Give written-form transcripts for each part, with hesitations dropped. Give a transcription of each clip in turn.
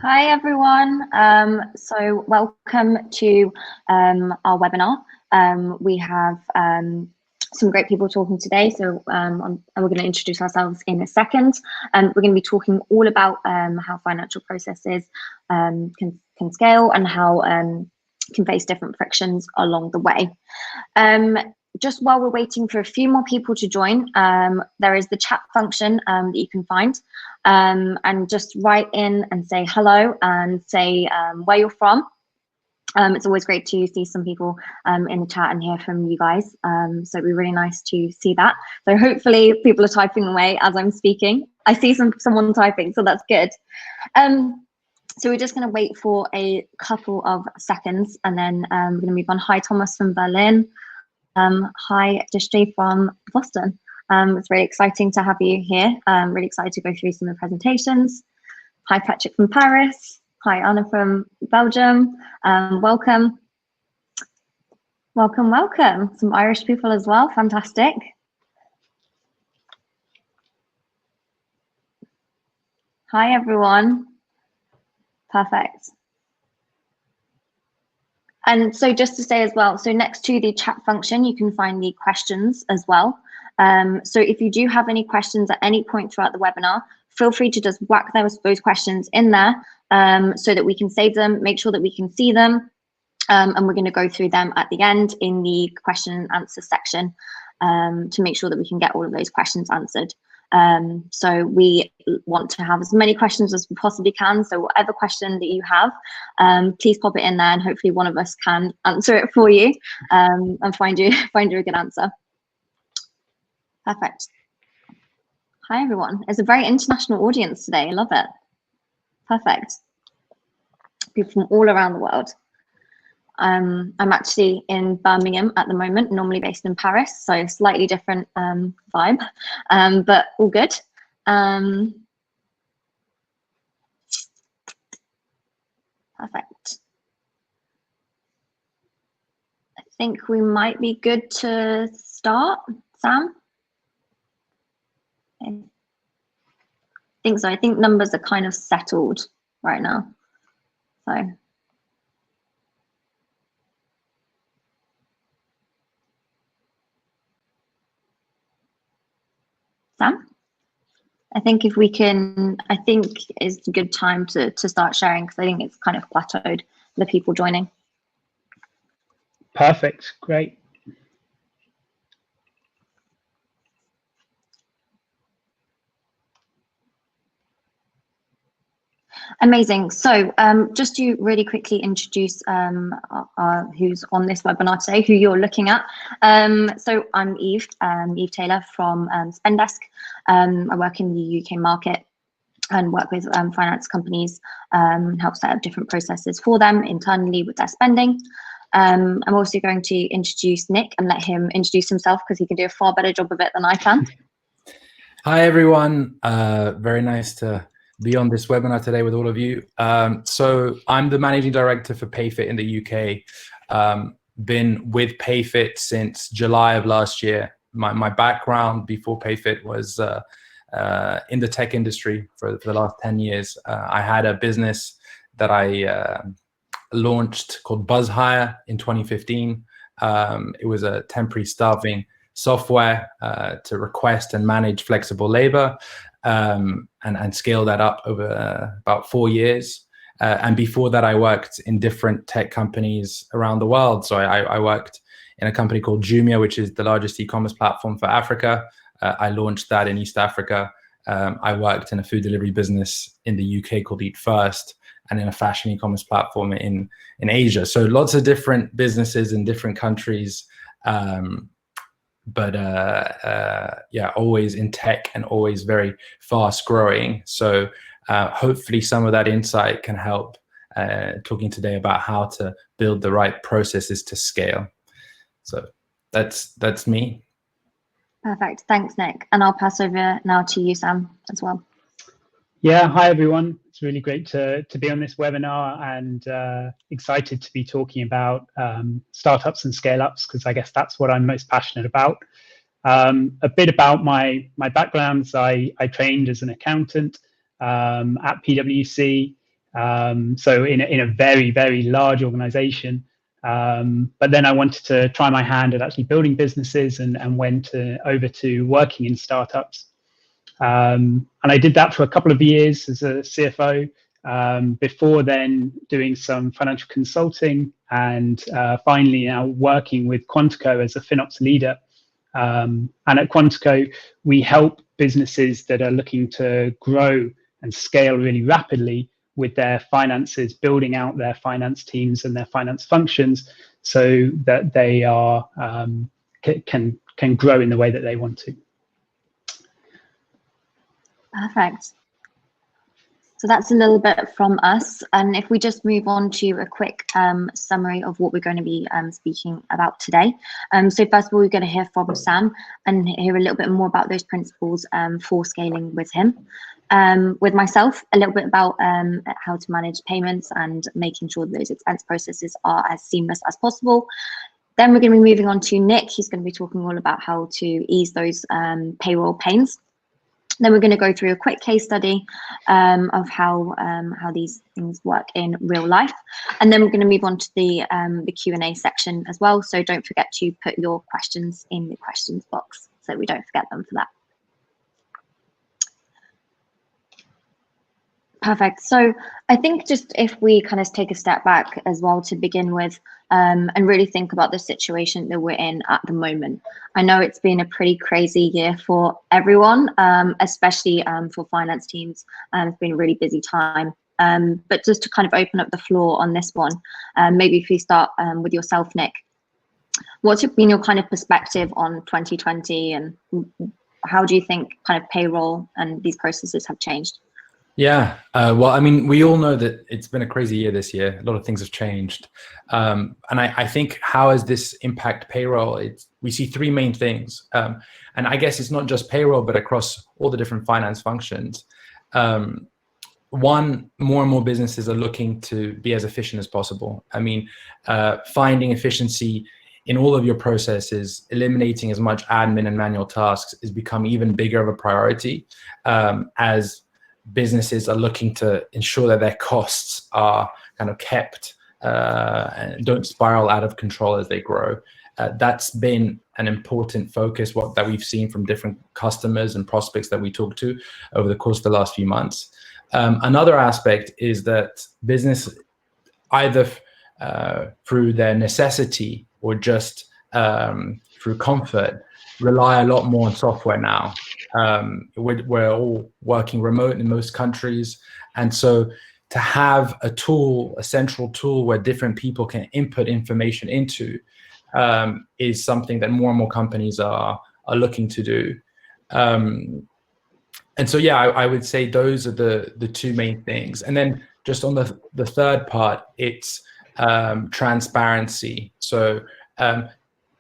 Hi everyone. So welcome to our webinar. We have some great people talking today. So we're going to introduce ourselves in a second. We're going to be talking all about how financial processes can scale and how can face different frictions along the way. Just while we're waiting for a few more people to join, there is the chat function that you can find, and just write in and say hello and say where you're from. It's always great to see some people in the chat and hear from you guys. So it'd be really nice to see that. So hopefully people are typing away as I'm speaking. I see someone typing, so that's good. So we're just going to wait for a couple of seconds, and then we're going to move on. Hi, Thomas from Berlin. Hi, Dishri from Boston. It's really exciting to have you here. Really excited to go through some of the presentations. Hi, Patrick from Paris. Hi, Anna from Belgium. Welcome. Welcome, welcome. Some Irish people as well. Fantastic. Hi, everyone. Perfect. And so just to say as well, so next to the chat function, you can find the questions as well. So if you do have any questions at any point throughout the webinar, feel free to just whack those questions in there so that we can save them, make sure that we can see them. And we're going to go through them at the end in the question and answer section to make sure that we can get all of those questions answered. So we want to have as many questions as we possibly can. So whatever question that you have, please pop it in there, and hopefully one of us can answer it for you and find you a good answer. Perfect. Hi everyone. It's a very international audience today. I love it. Perfect. People from all around the world. I'm actually in Birmingham at the moment, normally based in Paris, so slightly different vibe, but all good. Perfect. I think we might be good to start, Sam? I think so. I think numbers are kind of settled right now, so. Sam? I think if we can, I think it's a good time to start sharing, because I think it's kind of plateaued, the people joining. Perfect, great. Amazing. So just to really quickly introduce who's on this webinar today, who you're looking at. So I'm Eve Taylor from Spendesk. I work in the UK market and work with finance companies, help set up different processes for them internally with their spending. I'm also going to introduce Nick and let him introduce himself, because he can do a far better job of it than I can. Hi everyone, very nice to be on this webinar today with all of you. So I'm the managing director for Payfit in the UK. Been with Payfit since July of last year. My background before Payfit was in the tech industry for the last 10 years. I had a business that I launched called BuzzHire in 2015. It was a temporary staffing software to request and manage flexible labor, and scale that up over about 4 years. And before that, I worked in different tech companies around the world. So I worked in a company called Jumia, which is the largest e-commerce platform for Africa. I launched that in East Africa. I worked in a food delivery business in the UK called Eat First, and in a fashion e-commerce platform in Asia. So lots of different businesses in different countries. But yeah, always in tech and always very fast growing. So hopefully some of that insight can help talking today about how to build the right processes to scale. So that's me. Perfect. Thanks, Nick. And I'll pass over now to you, Sam, as well. Yeah, hi everyone. It's really great to be on this webinar, and excited to be talking about startups and scale-ups, because I guess that's what I'm most passionate about. A bit about my backgrounds. I trained as an accountant at PwC, So in a very, very large organization. But then I wanted to try my hand at actually building businesses and went over to working in startups. And I did that for a couple of years as a CFO, before then doing some financial consulting, and finally now working with Quantico as a FinOps leader. And at Quantico, we help businesses that are looking to grow and scale really rapidly with their finances, building out their finance teams and their finance functions so that they are can grow in the way that they want to. Perfect. So that's a little bit from us. And if we just move on to a quick summary of what we're going to be speaking about today. So first of all, we're going to hear from Sam and hear a little bit more about those principles for scaling with him. With myself, a little bit about how to manage payments and making sure that those expense processes are as seamless as possible. Then we're going to be moving on to Nick. He's going to be talking all about how to ease those payroll pains. Then we're going to go through a quick case study of how these things work in real life, and then we're going to move on to the Q&A section as well. So don't forget to put your questions in the questions box so we don't forget them for that. Perfect. So I think just if we kind of take a step back as well to begin with, and really think about the situation that we're in at the moment. I know it's been a pretty crazy year for everyone, especially for finance teams. It's been a really busy time. But just to kind of open up the floor on this one, maybe if we start with yourself, Nick, what's been your kind of perspective on 2020, and how do you think kind of payroll and these processes have changed? Yeah, well, I mean, we all know that it's been a crazy year this year. A lot of things have changed. And I think how has this impact payroll? We see three main things. And I guess it's not just payroll, but across all the different finance functions. One, more and more businesses are looking to be as efficient as possible. I mean, finding efficiency in all of your processes, eliminating as much admin and manual tasks is becoming even bigger of a priority as businesses are looking to ensure that their costs are kind of kept and don't spiral out of control as they grow. That's been an important focus that we've seen from different customers and prospects that we talk to over the course of the last few months. Another aspect is that business, either through their necessity or just through comfort, rely a lot more on software now. We're all working remote in most countries, and so to have a tool, a central tool where different people can input information into, is something that more and more companies are looking to do. And so, yeah, I would say those are the two main things. And then just on the third part, it's transparency. So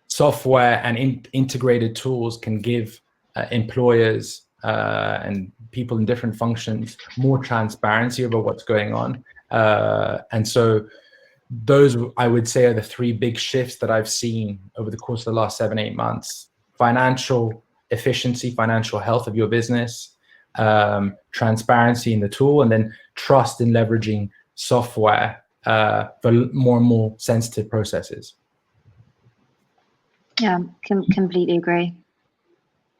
software and integrated tools can give employers and people in different functions more transparency over what's going on. And so those, I would say, are the three big shifts that I've seen over the course of the last 7-8 months: financial efficiency, financial health of your business, transparency in the tool, and then trust in leveraging software for more and more sensitive processes. Yeah, completely agree.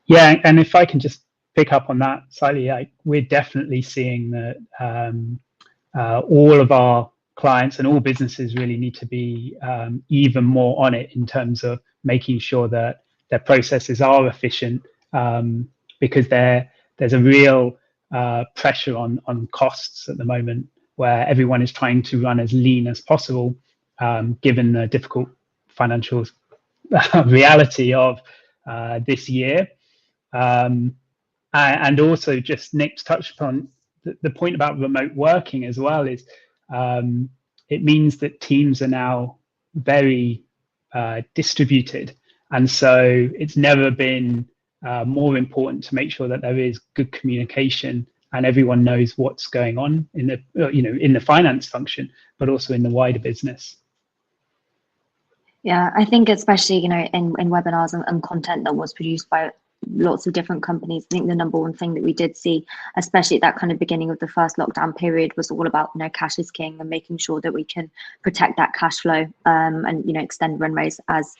Yeah, and if I can just pick up on that slightly, we're definitely seeing that all of our clients and all businesses really need to be even more on it in terms of making sure that their processes are efficient, because there's a real pressure on costs at the moment, where everyone is trying to run as lean as possible, given the difficult financial reality of this year. And also, just Nick's touched upon the point about remote working as well, is it means that teams are now very distributed, and so it's never been more important to make sure that there is good communication and everyone knows what's going on in the finance function, but also in the wider business. Yeah, I think especially in webinars and content that was produced by lots of different companies. I think the number one thing that we did see, especially at that kind of beginning of the first lockdown period, was all about, you know, cash is king and making sure that we can protect that cash flow and, you know, extend runways as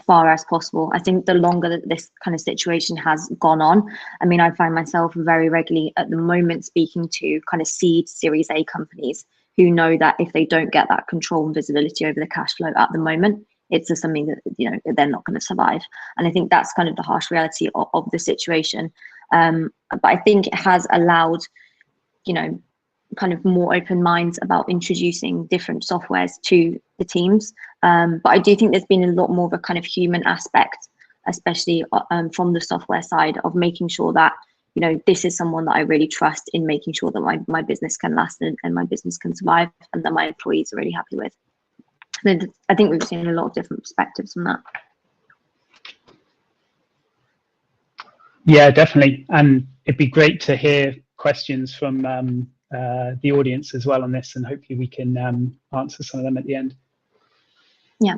far as possible. I think the longer that this kind of situation has gone on, I mean, I find myself very regularly at the moment speaking to kind of seed Series A companies who know that if they don't get that control and visibility over the cash flow at the moment, it's just something that, you know, they're not going to survive. And I think that's kind of the harsh reality of the situation. But I think it has allowed, you know, kind of more open minds about introducing different softwares to the teams. But I do think there's been a lot more of a kind of human aspect, especially from the software side, of making sure that, you know, this is someone that I really trust in making sure that my business can last and my business can survive, and that my employees are really happy with. And I think we've seen a lot of different perspectives from that. Yeah, definitely. And it'd be great to hear questions from the audience as well on this, and hopefully we can answer some of them at the end. Yeah,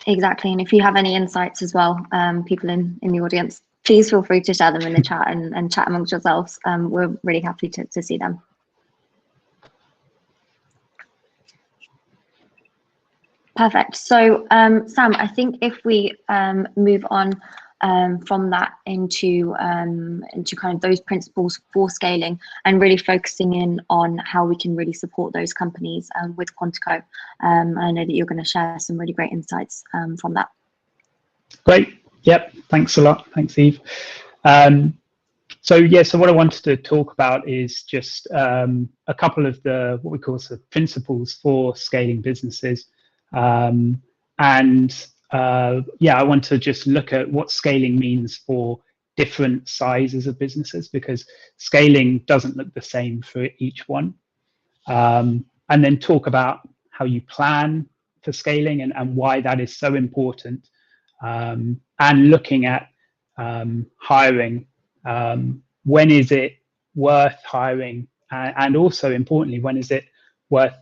exactly. And if you have any insights as well, people in the audience, please feel free to share them in the chat and chat amongst yourselves. We're really happy to see them. Perfect. So Sam, I think if we move on from that into kind of those principles for scaling and really focusing in on how we can really support those companies with Quantico. I know that you're going to share some really great insights from that. Great. Yep. Thanks a lot. Thanks, Eve. So what I wanted to talk about is just a couple of the what we call the principles for scaling businesses. I want to just look at what scaling means for different sizes of businesses, because scaling doesn't look the same for each one. And then talk about how you plan for scaling and why that is so important. And looking at hiring, when is it worth hiring? And also importantly, when is it worth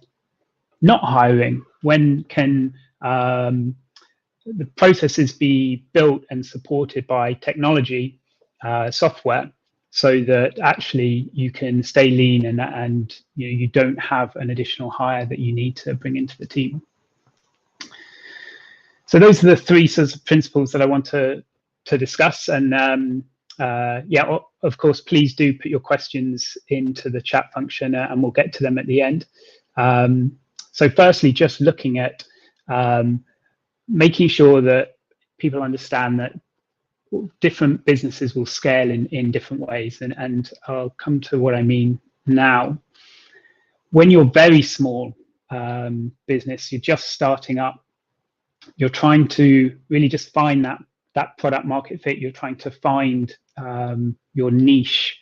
not hiring? When can the processes be built and supported by technology, software, so that actually you can stay lean and you don't have an additional hire that you need to bring into the team? So those are the three sorts of principles that I want to discuss. And of course, please do put your questions into the chat function and we'll get to them at the end. So firstly, just looking at making sure that people understand that different businesses will scale in different ways. And I'll come to what I mean now. When you're very small business, you're just starting up, you're trying to really just find that product market fit. You're trying to find your niche.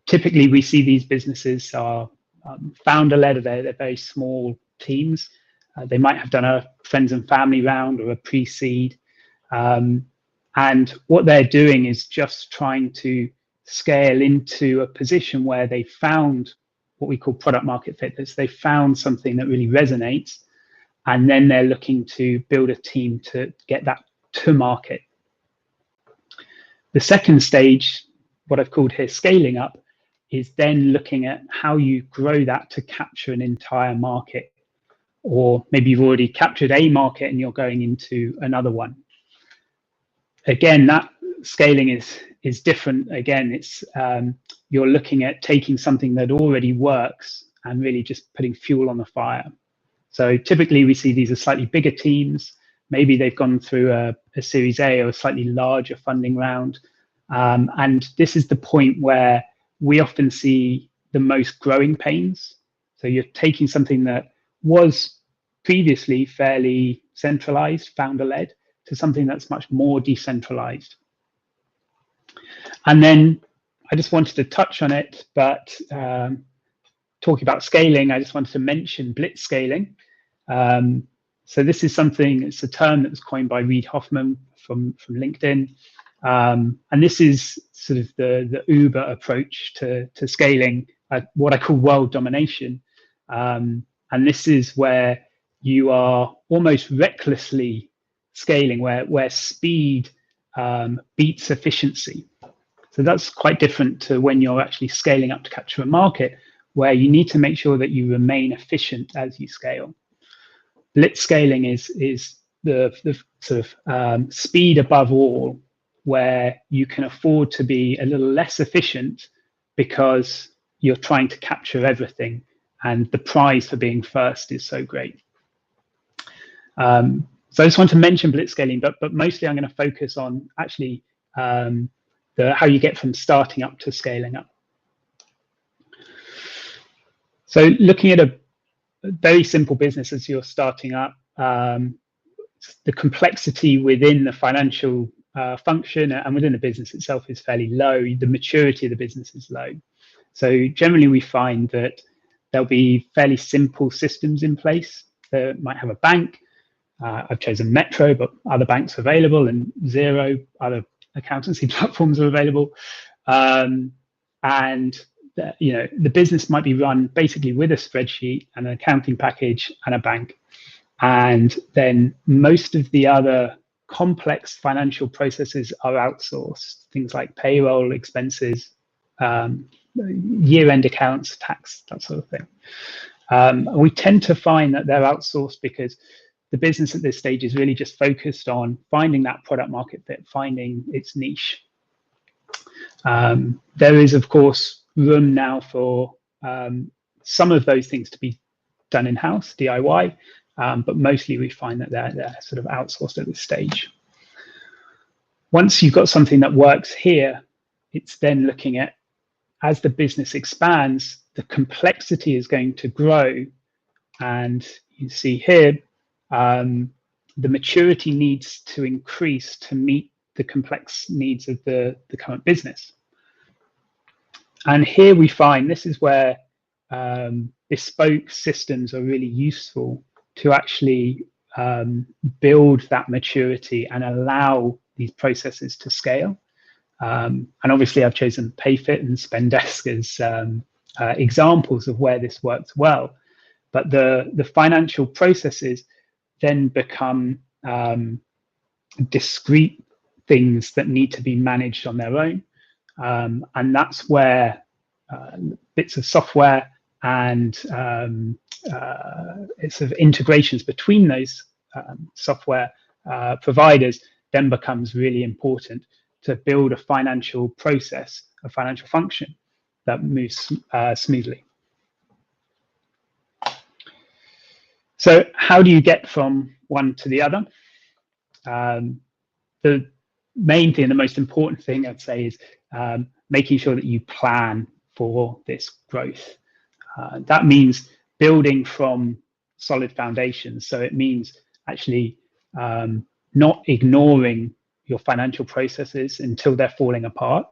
Typically, we see these businesses are founder-led. They're very small teams. They might have done a friends and family round or a pre-seed. And what they're doing is just trying to scale into a position where they found what we call product market fit. They found something that really resonates. And then they're looking to build a team to get that to market. The second stage, what I've called here scaling up, is then looking at how you grow that to capture an entire market. Or maybe you've already captured a market and you're going into another one. Again, that scaling is different. Again, it's you're looking at taking something that already works and really just putting fuel on the fire. So typically we see these as slightly bigger teams. Maybe they've gone through a Series A or a slightly larger funding round. And this is the point where we often see the most growing pains. So you're taking something that was previously fairly centralized, founder-led, to something that's much more decentralized. And then I just wanted to touch on it, but talking about scaling, I just wanted to mention blitz scaling. So this is something, it's a term that was coined by Reid Hoffman from LinkedIn. And this is sort of the Uber approach to scaling, what I call world domination. And this is where you are almost recklessly scaling, where speed beats efficiency. So that's quite different to when you're actually scaling up to capture a market, where you need to make sure that you remain efficient as you scale. Blitz scaling is the sort of speed above all, where you can afford to be a little less efficient because you're trying to capture everything, and the prize for being first is so great. So I just want to mention blitzscaling, but mostly I'm going to focus on actually how you get from starting up to scaling up. So looking at a very simple business as you're starting up, the complexity within the financial function and within the business itself is fairly low. The maturity of the business is low. So generally we find that there'll be fairly simple systems in place. They might have a bank. I've chosen Metro, but other banks are available, and Xero, other accountancy platforms are available. And the business might be run basically with a spreadsheet and an accounting package and a bank. And then most of the other complex financial processes are outsourced, things like payroll, expenses, year-end accounts, tax, that sort of thing. We tend to find that they're outsourced because the business at this stage is really just focused on finding that product market fit, finding its niche. There is, of course, room now for some of those things to be done in-house, DIY, but mostly we find that they're sort of outsourced at this stage. Once you've got something that works here, it's then looking at, as the business expands, the complexity is going to grow. And you see here, the maturity needs to increase to meet the complex needs of the current business. And here we find this is where bespoke systems are really useful to actually build that maturity and allow these processes to scale. And obviously I've chosen Payfit and Spendesk as examples of where this works well. But the financial processes then become discrete things that need to be managed on their own. And that's where bits of software and sort of integrations between those software providers then becomes really important to build a financial process, a financial function that moves smoothly. So how do you get from one to the other? The main thing, the most important thing I'd say is making sure that you plan for this growth. That means building from solid foundations. So it means actually not ignoring your financial processes until they're falling apart.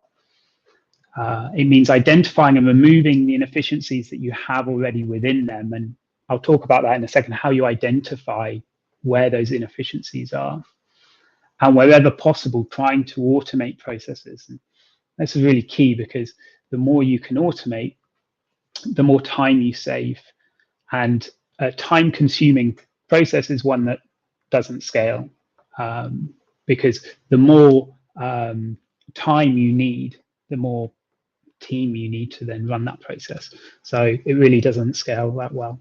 It means identifying and removing the inefficiencies that you have already within them. And I'll talk about that in a second, how you identify where those inefficiencies are. And wherever possible, trying to automate processes. And this is really key because the more you can automate, the more time you save. And a time-consuming process is one that doesn't scale because the more time you need, the more team you need to then run that process. So it really doesn't scale that well.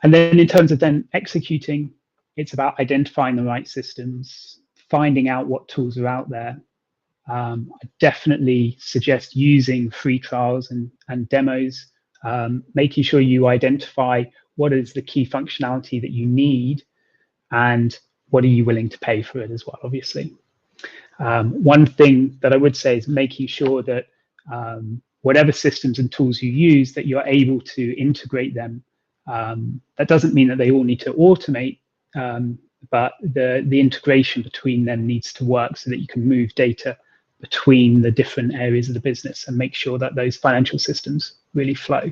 And then in terms of then executing, it's about identifying the right systems, finding out what tools are out there. I definitely suggest using free trials and demos, making sure you identify what is the key functionality that you need and what are you willing to pay for it as well, obviously. One thing that I would say is making sure that whatever systems and tools you use, that you're able to integrate them. That doesn't mean that they all need to automate, but the integration between them needs to work so that you can move data between the different areas of the business and make sure that those financial systems really flow.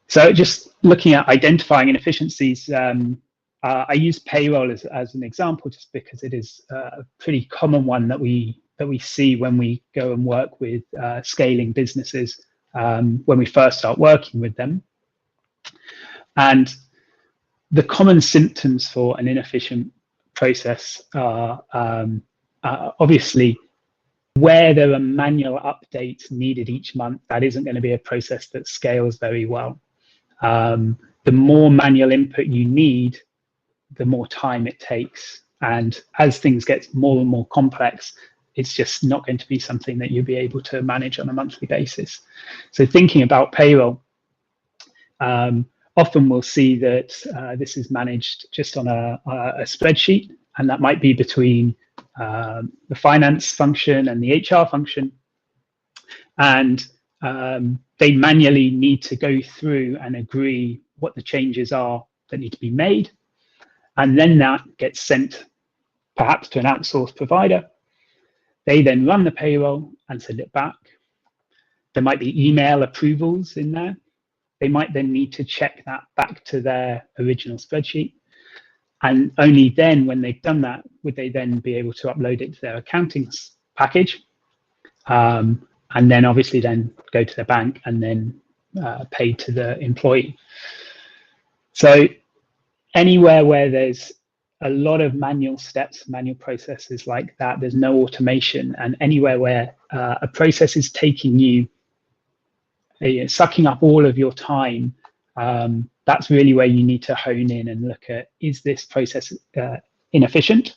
So just looking at identifying inefficiencies, I use payroll as an example just because it is a pretty common one that we see when we go and work with scaling businesses. When we first start working with them. And the common symptoms for an inefficient process are obviously where there are manual updates needed each month. That isn't going to be a process that scales very well. The more manual input you need, the more time it takes. And as things get more and more complex, it's just not going to be something that you'll be able to manage on a monthly basis. So thinking about payroll, often we'll see that this is managed just on a spreadsheet, and that might be between the finance function and the HR function. And they manually need to go through and agree what the changes are that need to be made. And then that gets sent perhaps to an outsourced provider. They then run the payroll and send it back. There might be email approvals in there. They might then need to check that back to their original spreadsheet. And only then, when they've done that, would they then be able to upload it to their accounting package. And then obviously then go to their bank and then pay to the employee. So anywhere where there's a lot of manual steps, manual processes like that, there's no automation, and anywhere where a process is taking you, sucking up all of your time, that's really where you need to hone in and look at, is this process inefficient?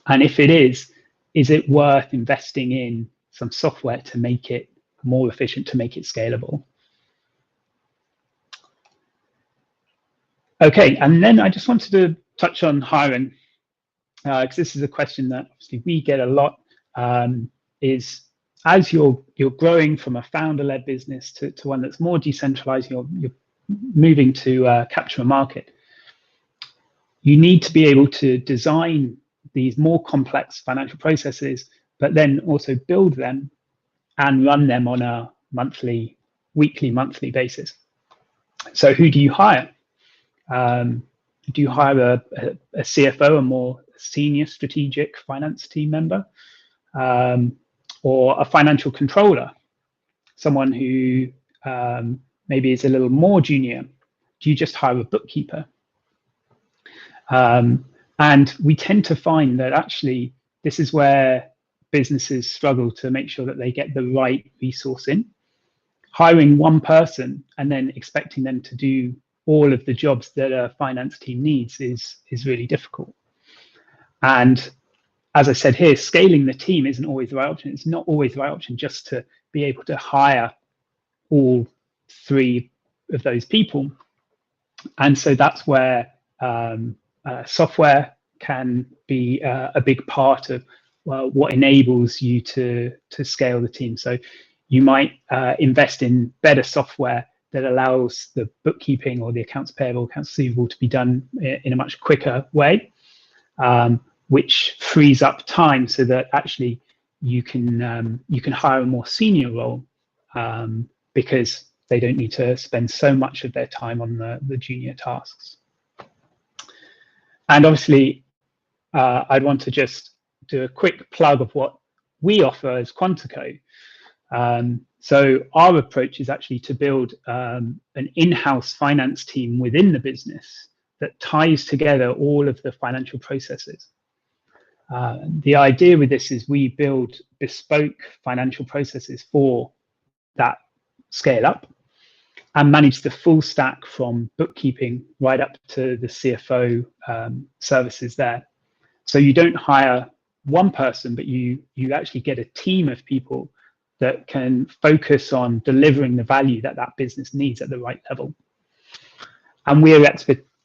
And if it is it worth investing in some software to make it more efficient, to make it scalable? Okay, and then I just wanted to touch on hiring, because this is a question that obviously we get a lot, is as you're growing from a founder-led business to one that's more decentralized, you're moving to capture a market, you need to be able to design these more complex financial processes, but then also build them and run them on a weekly, monthly basis. So who do you hire? Do you hire a CFO, a more senior strategic finance team member, or a financial controller, someone who maybe is a little more junior? Do you just hire a bookkeeper? And we tend to find that actually this is where businesses struggle to make sure that they get the right resource in. Hiring one person and then expecting them to do all of the jobs that a finance team needs is really difficult. And as I said here, scaling the team isn't always the right option. It's not always the right option just to be able to hire all three of those people. And so that's where software can be a big part of what enables you to scale the team. So you might invest in better software that allows the bookkeeping or the accounts payable, accounts receivable to be done in a much quicker way, which frees up time so that actually you can hire a more senior role because they don't need to spend so much of their time on the junior tasks. And obviously, I'd want to just do a quick plug of what we offer as Quantico. So our approach is actually to build an in-house finance team within the business that ties together all of the financial processes. The idea with this is we build bespoke financial processes for that scale up and manage the full stack from bookkeeping right up to the CFO services there. So you don't hire one person, but you actually get a team of people that can focus on delivering the value that that business needs at the right level. And we're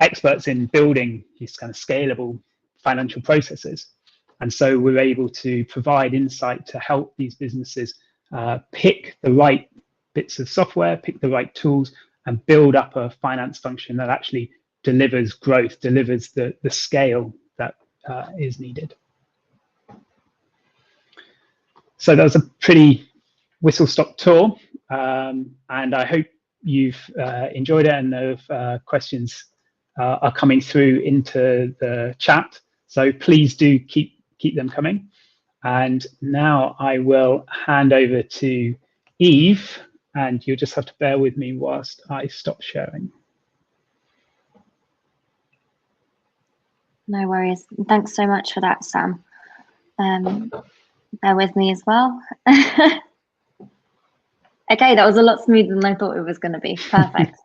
experts in building these kind of scalable financial processes. And so we're able to provide insight to help these businesses pick the right bits of software, pick the right tools, and build up a finance function that actually delivers growth, delivers the scale that is needed. So that was a pretty whistle-stop tour, and I hope you've enjoyed it, and the questions are coming through into the chat. So please do keep them coming. And now I will hand over to Eve, and you'll just have to bear with me whilst I stop sharing. No worries. Thanks so much for that, Sam. Bear with me as well. Okay, that was a lot smoother than I thought it was going to be. Perfect.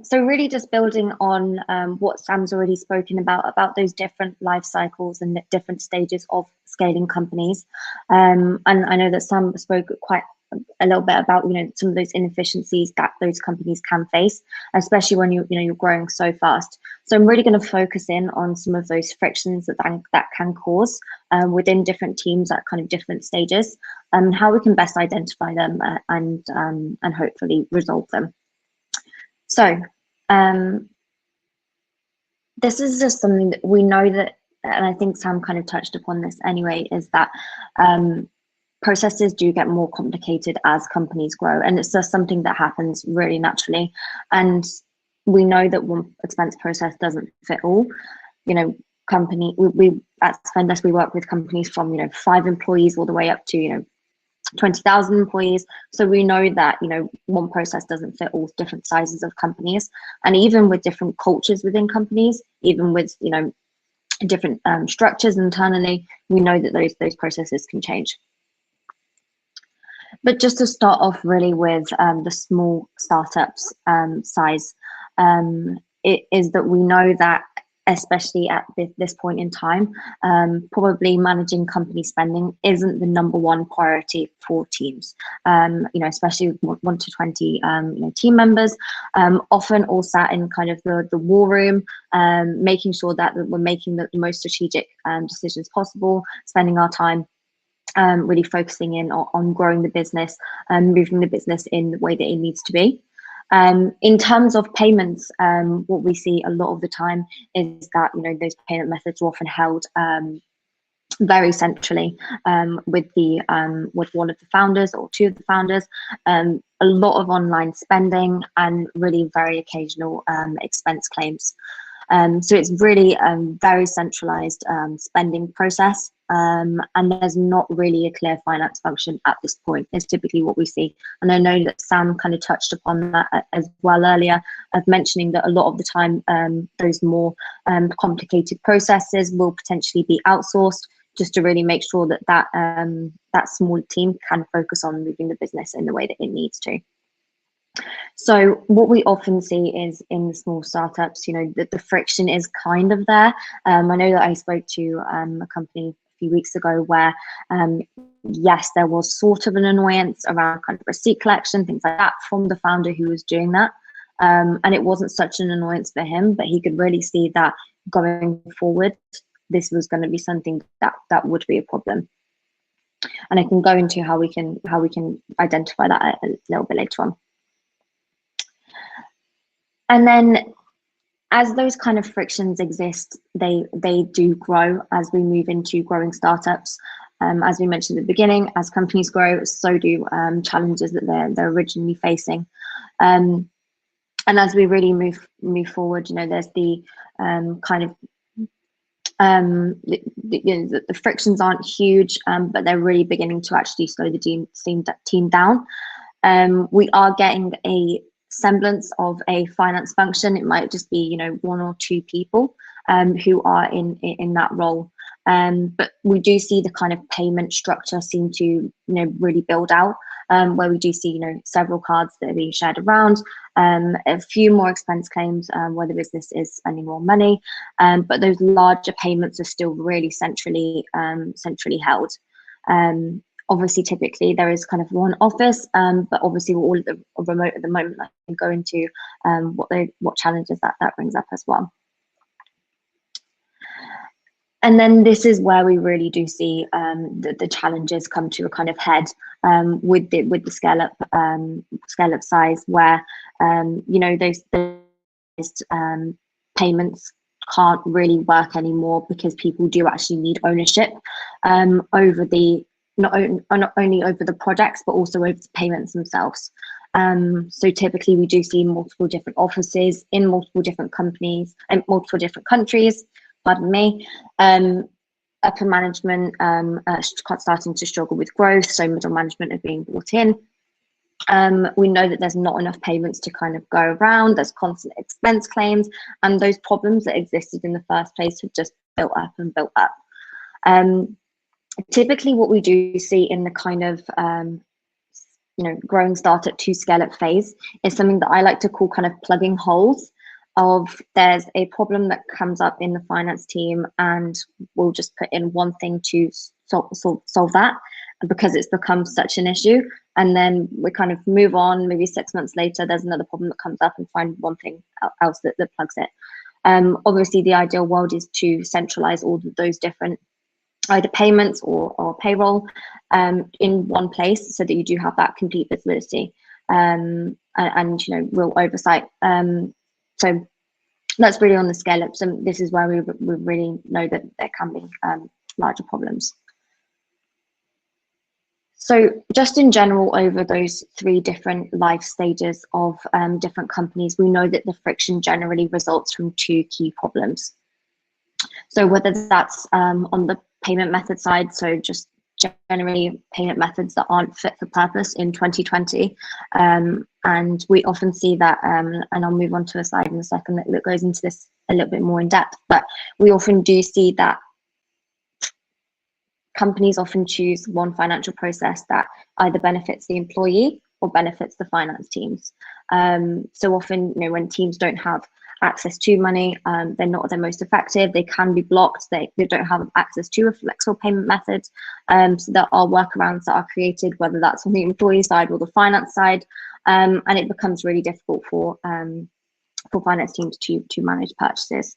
So really just building on what Sam's already spoken about those different life cycles and the different stages of scaling companies. And I know that Sam spoke quite a little bit about, some of those inefficiencies that those companies can face, especially when you're growing so fast. So I'm really going to focus in on some of those frictions that can cause within different teams at kind of different stages, and how we can best identify them and hopefully resolve them. So this is just something that we know that, and I think Sam kind of touched upon this anyway, is that processes do get more complicated as companies grow, and it's just something that happens really naturally. And we know that one expense process doesn't fit all. Company, we at Spendesk, we work with companies from 5 employees all the way up to 20,000 employees. So we know that one process doesn't fit all different sizes of companies, and even with different cultures within companies, even with different structures internally, we know that those processes can change. But just to start off really with the small startups size, it is that we know that, especially at this point in time, probably managing company spending isn't the #1 priority for teams, especially with 1 to 20 team members, often all sat in kind of the war room, making sure that we're making the most strategic decisions possible, spending our time really focusing in on growing the business and moving the business in the way that it needs to be. In terms of payments, what we see a lot of the time is that those payment methods are often held very centrally with one of the founders or 2 of the founders. A lot of online spending and really very occasional expense claims. So it's really a very centralized spending process, and there's not really a clear finance function at this point, is typically what we see. And I know that Sam kind of touched upon that as well earlier, of mentioning that a lot of the time those more complicated processes will potentially be outsourced, just to really make sure that that small team can focus on moving the business in the way that it needs to. So what we often see is in the small startups, that the friction is kind of there. I know that I spoke to a company a few weeks ago where, yes, there was sort of an annoyance around kind of receipt collection, things like that, from the founder who was doing that. And it wasn't such an annoyance for him, but he could really see that going forward, this was going to be something that would be a problem. And I can go into how we can identify that a little bit later on. And then as those kind of frictions exist, they do grow as we move into growing startups. As we mentioned at the beginning, as companies grow, so do challenges that they're originally facing. And as we really move forward, there's the kind of the frictions aren't huge, but they're really beginning to actually slow the team down. We are getting a semblance of a finance function. It might just be 1 or 2 people who are in that role, but we do see the kind of payment structure seem to really build out, where we do see several cards that are being shared around, a few more expense claims where the business is spending more money, but those larger payments are still really centrally held. Obviously, typically there is kind of one office, but obviously we're all remote at the moment. I can go into what challenges that brings up as well. And then this is where we really do see the challenges come to a kind of head with the scale up size, where those payments can't really work anymore, because people do actually need ownership over not only over the projects, but also over the payments themselves. So typically we do see multiple different offices in multiple different companies and multiple different countries, pardon me. Upper management starting to struggle with growth, so middle management are being brought in. We know that there's not enough payments to kind of go around. There's constant expense claims, and those problems that existed in the first place have just built up and built up. Typically, what we do see in the kind of growing startup to scale up phase is something that I like to call kind of plugging holes. Of there's a problem that comes up in the finance team, and we'll just put in one thing to solve that, because it's become such an issue, and then we kind of move on. Maybe 6 months later there's another problem that comes up, and find one thing else that plugs it. Obviously the ideal world is to centralize all of those different either payments or payroll in one place, so that you do have that complete visibility and real oversight. So that's really on the scale up. So this is where we really know that there can be larger problems. So just in general, over those 3 different life stages of different companies, we know that the friction generally results from 2 key problems. So whether that's on the payment method side, so just generally payment methods that aren't fit for purpose in 2020. And we often see that, and I'll move on to a slide in a second that goes into this a little bit more in depth, but we often do see that companies often choose one financial process that either benefits the employee or benefits the finance teams. So often, when teams don't have access to money, they're not the most effective. They can be blocked. They don't have access to a flexible payment method. So there are workarounds that are created, whether that's on the employee side or the finance side, and it becomes really difficult for finance teams to manage purchases.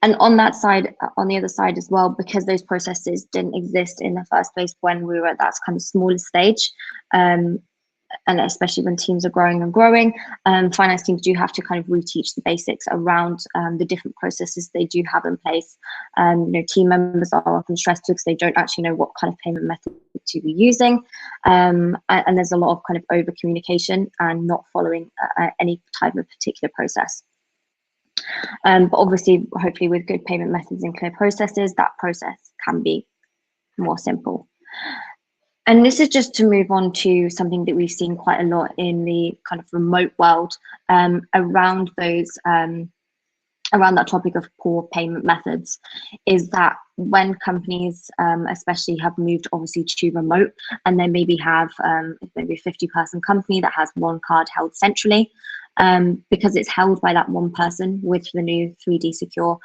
And on that side, on the other side as well, because those processes didn't exist in the first place when we were at that kind of smaller stage, and especially when teams are growing and growing, finance teams do have to kind of reteach the basics around the different processes they do have in place. Team members are often stressed because they don't actually know what kind of payment method to be using, and there's a lot of kind of over communication and not following any type of particular process. But obviously, hopefully with good payment methods and clear processes, that process can be more simple. And this is just to move on to something that we've seen quite a lot in the kind of remote world, around those around that topic of poor payment methods, is that when companies especially have moved obviously to remote, and then maybe have maybe a 50-person company that has one card held centrally, because it's held by that one person with the new 3D secure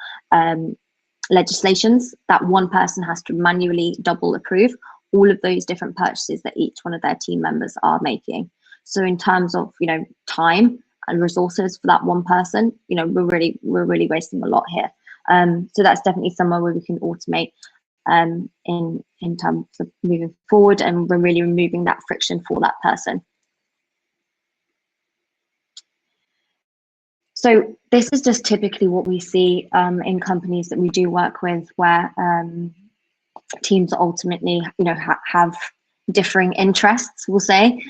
legislations, that one person has to manually double approve all of those different purchases that each one of their team members are making. So in terms of time and resources for that one person, we're really wasting a lot here. So that's definitely somewhere where we can automate in terms of moving forward, and we're really removing that friction for that person. So this is just typically what we see in companies that we do work with, where teams ultimately, have differing interests, we'll say,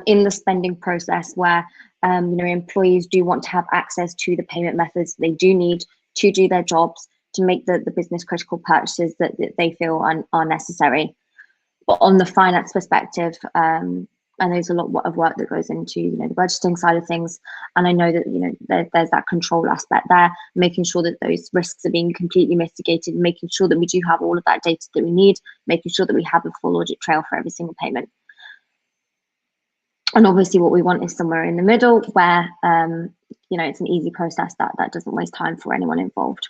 in the spending process, where employees do want to have access to the payment methods they do need to do their jobs, to make the business critical purchases that they feel are necessary. But on the finance perspective, and there's a lot of work that goes into the budgeting side of things, and I know that there's that control aspect there, making sure that those risks are being completely mitigated, making sure that we do have all of that data that we need, making sure that we have a full audit trail for every single payment. And obviously what we want is somewhere in the middle, where it's an easy process that doesn't waste time for anyone involved.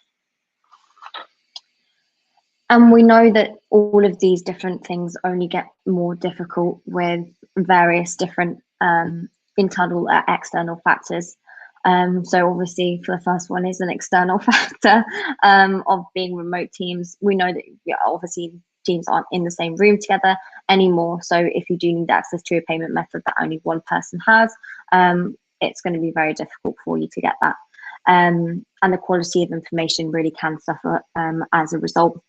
And we know that all of these different things only get more difficult with various different internal or external factors. So obviously for the first one is an external factor of being remote teams. We know that obviously teams aren't in the same room together anymore. So if you do need access to a payment method that only one person has, it's going to be very difficult for you to get that. And the quality of information really can suffer as a result.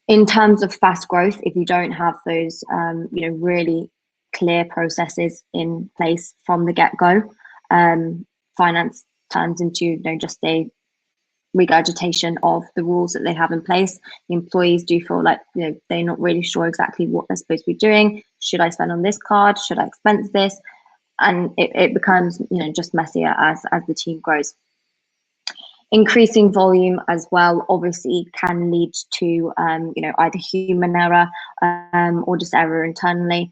In terms of fast growth, if you don't have those really clear processes in place from the get-go, finance turns into just a regurgitation of the rules that they have in place. The employees do feel like, you know, they're not really sure exactly what they're supposed to be doing. Should I spend on this card? Should I expense this? And it becomes, you know, just messier as the team grows. Increasing volume as well obviously can lead to you know, either human error or just error internally,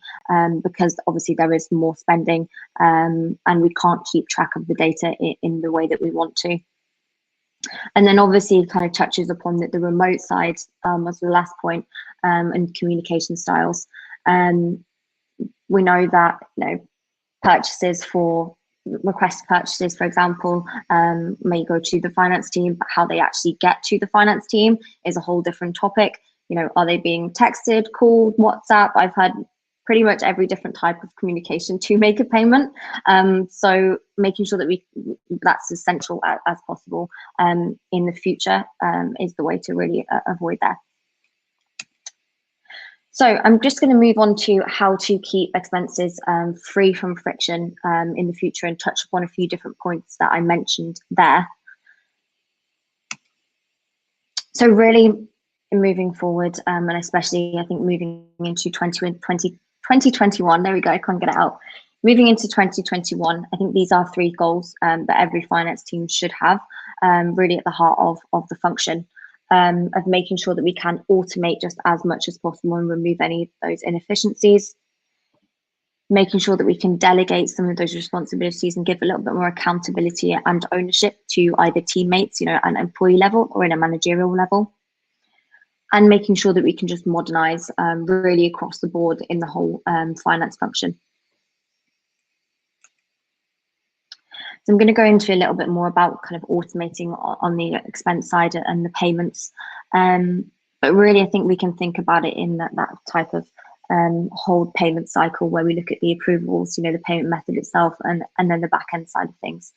because obviously there is more spending and we can't keep track of the data in the way that we want to. And then obviously it kind of touches upon the remote side as the last point, and communication styles. We know that, you know, purchases for request purchases, for example, may go to the finance team, but how they actually get to the finance team is a whole different topic. You know, are they being texted, called, WhatsApp? I've had pretty much every different type of communication to make a payment. So making sure that that's as central as possible in the future is the way to really avoid that. So I'm just going to move on to how to keep expenses free from friction in the future, and touch upon a few different points that I mentioned there. So really moving forward, and especially I think moving into 2021, there we go, I can't get it out. Moving into 2021, I think these are 3 goals that every finance team should have, really at the heart of the function. Of making sure that we can automate just as much as possible and remove any of those inefficiencies, making sure that we can delegate some of those responsibilities and give a little bit more accountability and ownership to either teammates, you know, at an employee level or in a managerial level, and making sure that we can just modernize really across the board in the whole finance function. So I'm going to go into a little bit more about kind of automating on the expense side and the payments. But really, I think we can think about it in that type of whole payment cycle where we look at the approvals, you know, the payment method itself, and then the back end side of things.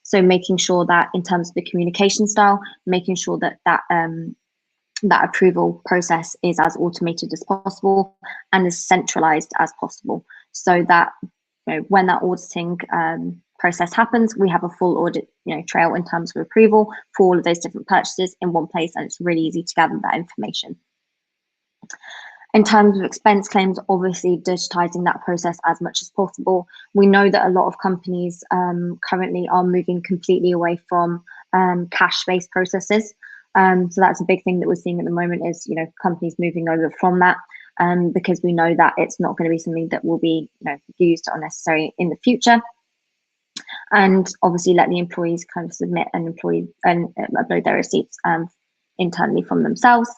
So making sure that in terms of the communication style, making sure that that approval process is as automated as possible and as centralized as possible, so that, you know, when that auditing process happens, we have a full audit, you know, trail in terms of approval for all of those different purchases in one place, and it's really easy to gather that information. In terms of expense claims, obviously digitizing that process as much as possible. We know that a lot of companies currently are moving completely away from cash-based processes. So that's a big thing that we're seeing at the moment is, you know, companies moving over from that, because we know that it's not going to be something that will be, you know, used or necessary in the future. And obviously let the employees kind of submit and upload their receipts internally from themselves.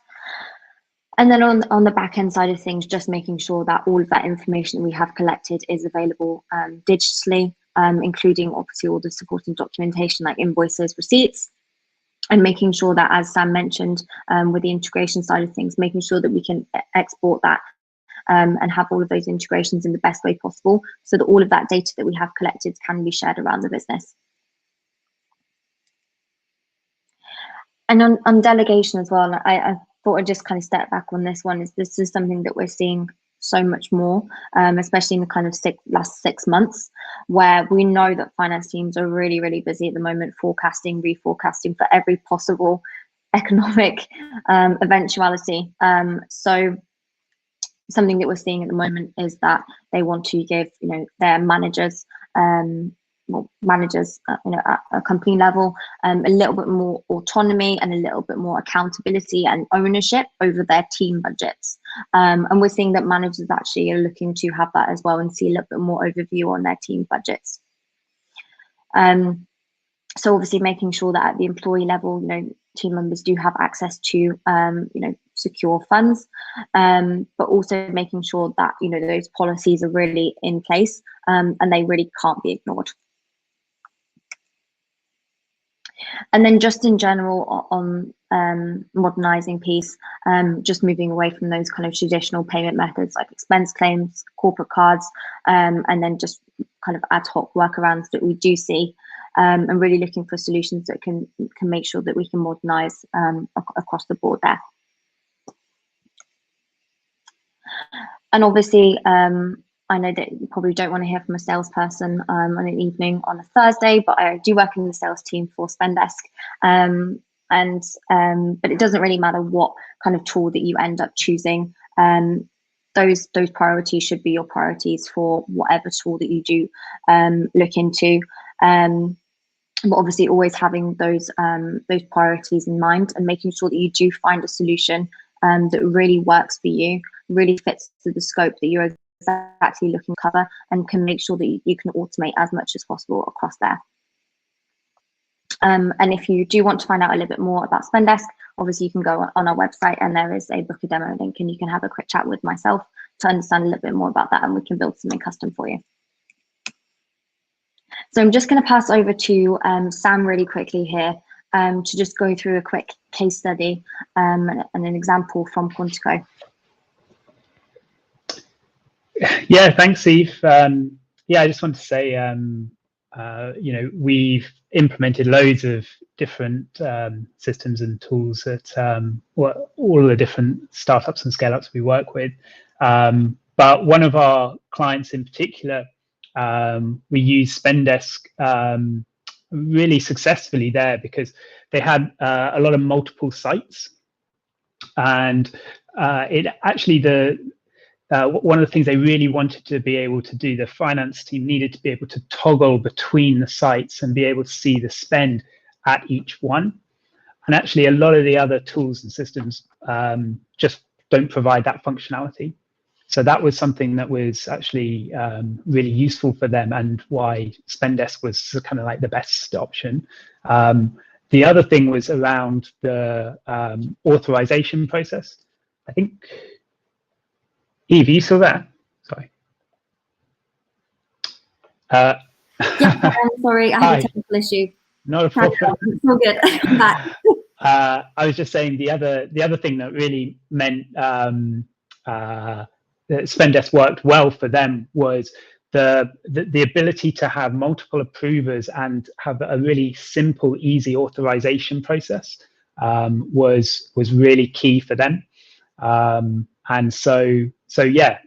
And then on the back end side of things, just making sure that all of that information that we have collected is available digitally, including obviously all the supporting documentation like invoices, receipts, and making sure that, as Sam mentioned, with the integration side of things, making sure that we can export that and have all of those integrations in the best way possible, so that all of that data that we have collected can be shared around the business. And on delegation as well, I thought I'd just kind of step back on this one. This is something that we're seeing so much more, especially in the kind of last 6 months, where we know that finance teams are really, really busy at the moment, forecasting, reforecasting for every possible economic eventuality. So something that we're seeing at the moment is that they want to give, you know, their managers, you know, at a company level, a little bit more autonomy and a little bit more accountability and ownership over their team budgets. And we're seeing that managers actually are looking to have that as well and see a little bit more overview on their team budgets. So obviously making sure that at the employee level, you know, team members do have access to, you know, secure funds, but also making sure that, you know, those policies are really in place and they really can't be ignored. And then just in general on modernizing piece, just moving away from those kind of traditional payment methods like expense claims, corporate cards, and then just kind of ad hoc workarounds that we do see, and really looking for solutions that can make sure that we can modernize across the board there. And obviously, I know that you probably don't want to hear from a salesperson on an evening on a Thursday, but I do work in the sales team for Spendesk. And but it doesn't really matter what kind of tool that you end up choosing. Those priorities should be your priorities for whatever tool that you do look into. But obviously always having those priorities in mind and making sure that you do find a solution that really works for you, really fits to the scope that you're exactly looking to cover, and can make sure that you can automate as much as possible across there. And if you do want to find out a little bit more about Spendesk, obviously you can go on our website and there is a book a demo link, and you can have a quick chat with myself to understand a little bit more about that, and we can build something custom for you. So I'm just going to pass over to Sam really quickly here to just go through a quick case study and an example from Quantico. Yeah, thanks, Eve. Yeah, I just want to say, you know, we've implemented loads of different systems and tools at all the different startups and scale-ups we work with. But one of our clients in particular, we used Spendesk really successfully there because they had a lot of multiple sites, and it actually one of the things they really wanted to be able to do, the finance team needed to be able to toggle between the sites and be able to see the spend at each one. And actually a lot of the other tools and systems just don't provide that functionality. So that was something that was actually really useful for them, and why Spendesk was kind of like the best option. The other thing was around the authorization process. I think, Eve, are you still there? Sorry. Yeah, I'm sorry, I had a technical issue. Not a problem. It's all good. I'm back. I was just saying the other thing that really meant that Spendesk worked well for them was the ability to have multiple approvers and have a really simple, easy authorization process was really key for them. And so yeah,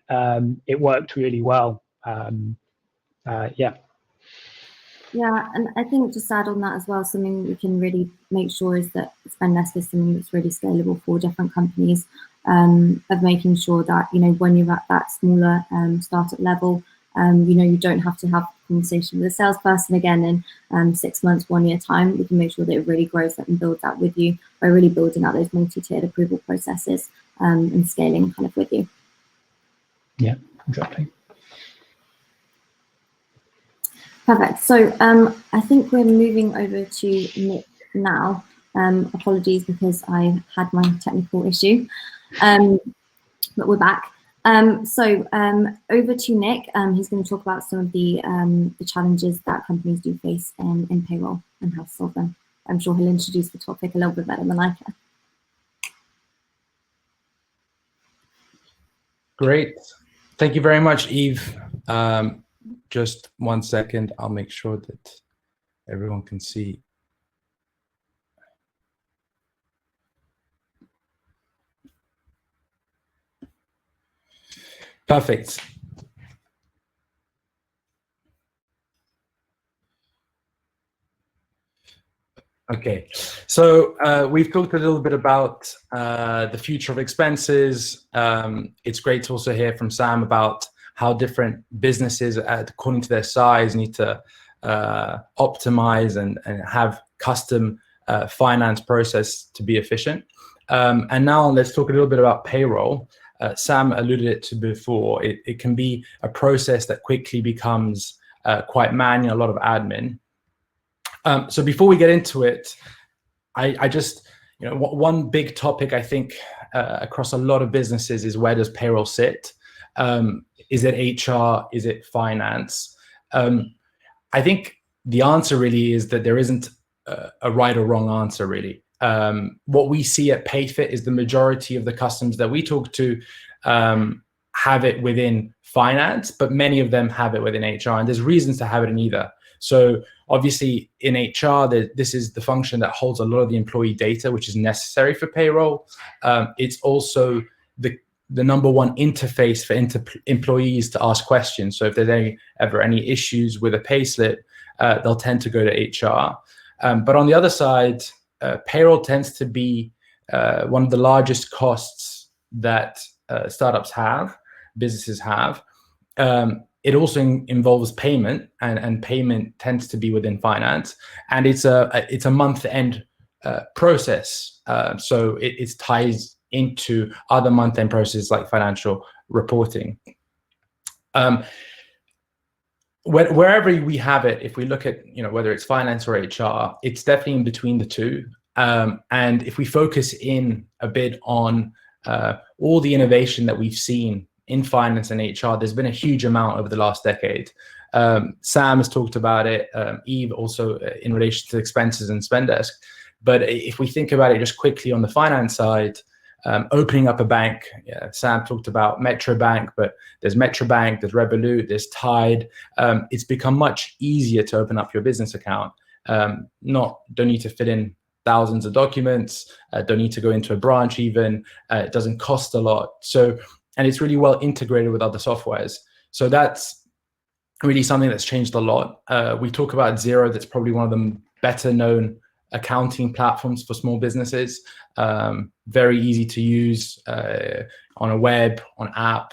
it worked really well. Yeah. Yeah, and I think just add on that as well, something we can really make sure is that Spendesk is something that's really scalable for different companies, of making sure that, you know, when you're at that smaller startup level, you know, you don't have to have a conversation with a salesperson again in 6 months, 1 year time. We can make sure that it really grows that and builds that with you by really building out those multi-tiered approval processes and scaling kind of with you. Yeah, exactly. Perfect. So I think we're moving over to Nick now. Apologies because I had my technical issue, but we're back. So over to Nick. He's going to talk about some of the challenges that companies do face in payroll and how to solve them. I'm sure he'll introduce the topic a little bit better than I can. Great. Thank you very much, Eve. Just 1 second. I'll make sure that everyone can see. Perfect. Okay, so we've talked a little bit about the future of expenses. It's great to also hear from Sam about how different businesses, according to their size, need to optimize and have custom finance process to be efficient. And now let's talk a little bit about payroll. Sam alluded it to before. It can be a process that quickly becomes quite manual, a lot of admin. So before we get into it, I just, you know, one big topic I think across a lot of businesses is, where does payroll sit? Is it HR? Is it finance? I think the answer really is that there isn't a right or wrong answer, really. What we see at PayFit is the majority of the customers that we talk to have it within finance, but many of them have it within HR, and there's reasons to have it in either. So obviously in HR, this is the function that holds a lot of the employee data, which is necessary for payroll. It's also the number one interface for employees to ask questions. So if there's ever any issues with a payslip, they'll tend to go to HR. But on the other side, payroll tends to be one of the largest costs that startups have, businesses have. It also involves payment, and payment tends to be within finance, and it's a month-end process. So it ties into other month-end processes like financial reporting. Wherever we have it, if we look at, whether it's finance or HR, it's definitely in between the two. And if we focus in a bit on all the innovation that we've seen in finance and HR, there's been a huge amount over the last decade. Sam has talked about it, Eve also in relation to expenses and Spendesk. But if we think about it just quickly on the finance side, opening up a bank, Sam talked about Metro Bank, but there's Metro Bank, there's Revolut, there's Tide. It's become much easier to open up your business account. Don't need to fill in thousands of documents, don't need to go into a branch even, it doesn't cost a lot. So, and it's really well integrated with other softwares. So that's really something that's changed a lot. We talk about Xero, that's probably one of the better known accounting platforms for small businesses. Very easy to use on a web, on app.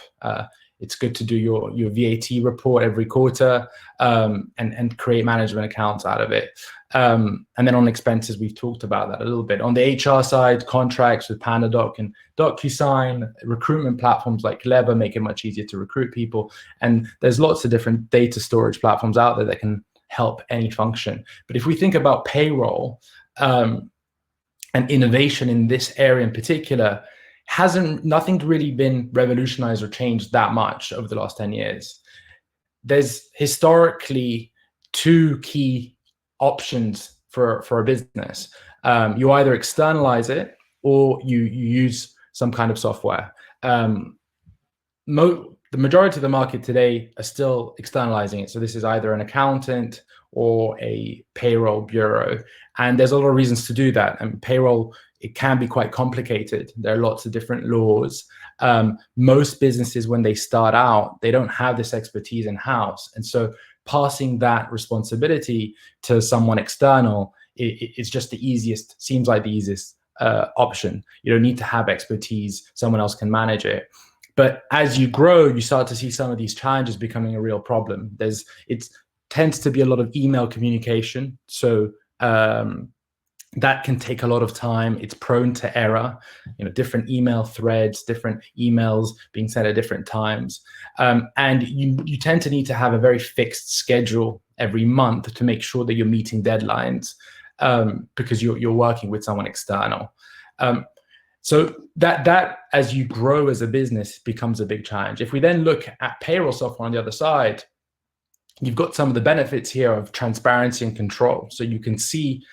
It's good to do your VAT report every quarter and create management accounts out of it. And then on expenses, we've talked about that a little bit. On the HR side, contracts with PandaDoc and DocuSign, recruitment platforms like Clever make it much easier to recruit people. And there's lots of different data storage platforms out there that can help any function. But if we think about payroll and innovation in this area in particular, nothing's really been revolutionized or changed that much over the last 10 years. There's historically two key options for a business. You either externalize it or you use some kind of software. The majority of the market today are still externalizing it. So this is either an accountant or a payroll bureau. And there's a lot of reasons to do that. And payroll, it can be quite complicated. There are lots of different laws. Most businesses, when they start out, they don't have this expertise in-house. And so passing that responsibility to someone external is just the easiest, seems like the easiest option. You don't need to have expertise. Someone else can manage it. But as you grow, you start to see some of these challenges becoming a real problem. It tends to be a lot of email communication. So that can take a lot of time. It's prone to error, different email threads, different emails being sent at different times. And you tend to need to have a very fixed schedule every month to make sure that you're meeting deadlines because you're working with someone external. So that as you grow as a business becomes a big challenge. If we then look at payroll software on the other side, you've got some of the benefits here of transparency and control. So you can see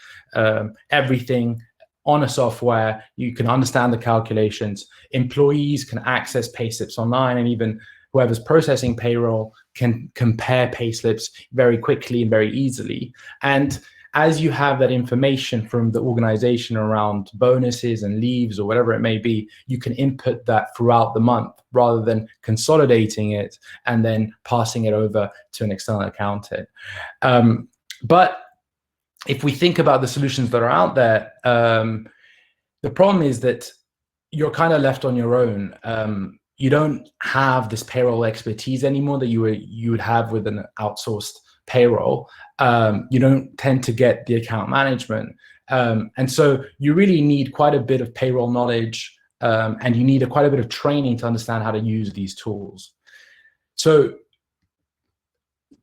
everything on a software. You can understand the calculations. Employees can access payslips online, and even whoever's processing payroll can compare payslips very quickly and very easily. And as you have that information from the organization around bonuses and leaves or whatever it may be, you can input that throughout the month rather than consolidating it and then passing it over to an external accountant. But if we think about the solutions that are out there, the problem is that you're kind of left on your own. You don't have this payroll expertise anymore that you would have with an outsourced payroll. You don't tend to get the account management. And so you really need quite a bit of payroll knowledge, and you need quite a bit of training to understand how to use these tools. So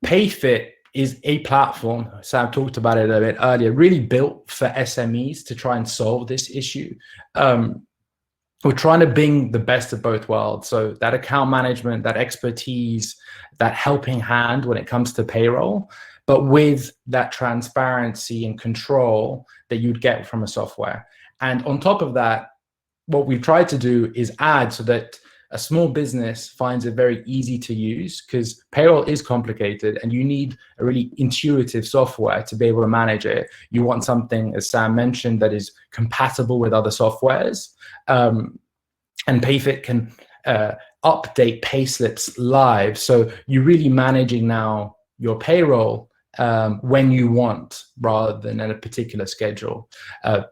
PayFit is a platform, Sam talked about it a bit earlier, really built for SMEs to try and solve this issue. We're trying to bring the best of both worlds. So that account management, that expertise, that helping hand when it comes to payroll, but with that transparency and control that you'd get from a software. And on top of that, what we've tried to do is add so that a small business finds it very easy to use, because payroll is complicated and you need a really intuitive software to be able to manage it. You want something, as Sam mentioned, that is compatible with other softwares. And PayFit can update payslips live. So you're really managing now your payroll when you want rather than at a particular schedule.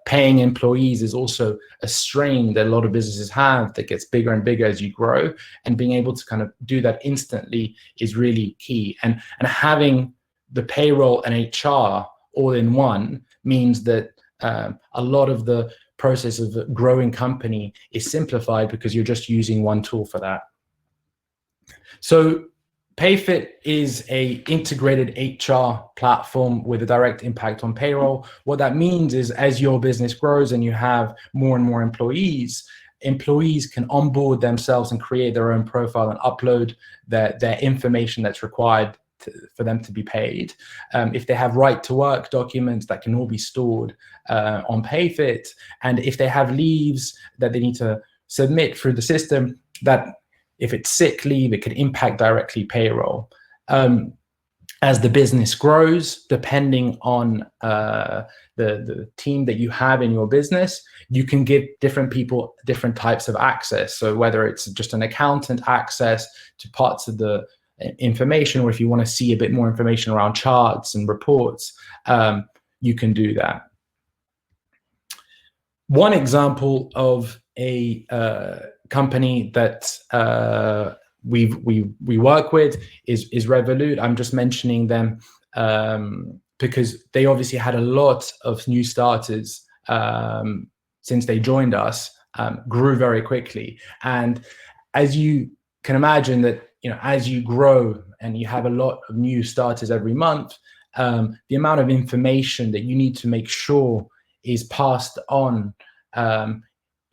Paying employees is also a strain that a lot of businesses have that gets bigger and bigger as you grow, and being able to kind of do that instantly is really key. And having the payroll and HR all in one means that a lot of the process of a growing company is simplified because you're just using one tool for that. So Payfit is a integrated HR platform with a direct impact on payroll. What that means is, as your business grows and you have more and more employees can onboard themselves and create their own profile and upload their information that's required for them to be paid. If they have right to work documents, that can all be stored on Payfit. And if they have leaves that they need to submit through the system, that if it's sick leave, it could impact directly payroll. As the business grows, depending on the team that you have in your business, you can give different people different types of access. So whether it's just an accountant access to parts of the information, or if you want to see a bit more information around charts and reports, you can do that. One example of a company that we work with is Revolut. I'm just mentioning them because they obviously had a lot of new starters since they joined us, grew very quickly. And as you can imagine, that as you grow and you have a lot of new starters every month, the amount of information that you need to make sure is passed on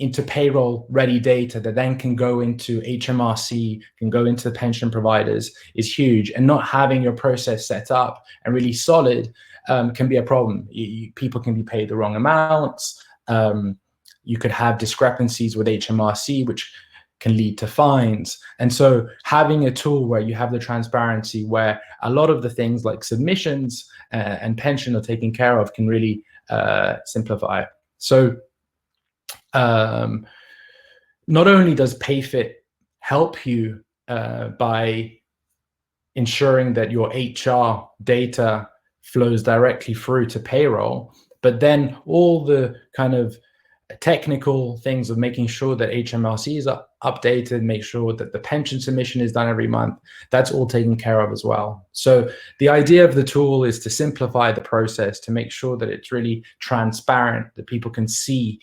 into payroll ready data that then can go into HMRC, can go into the pension providers, is huge. And not having your process set up and really solid can be a problem. People can be paid the wrong amounts. You could have discrepancies with HMRC, which can lead to fines. And so having a tool where you have the transparency, where a lot of the things like submissions and pension are taken care of, can really simplify. So not only does Payfit help you by ensuring that your HR data flows directly through to payroll, but then all the kind of technical things of making sure that HMRC is updated, make sure that the pension submission is done every month, that's all taken care of as well. So the idea of the tool is to simplify the process, to make sure that it's really transparent, that people can see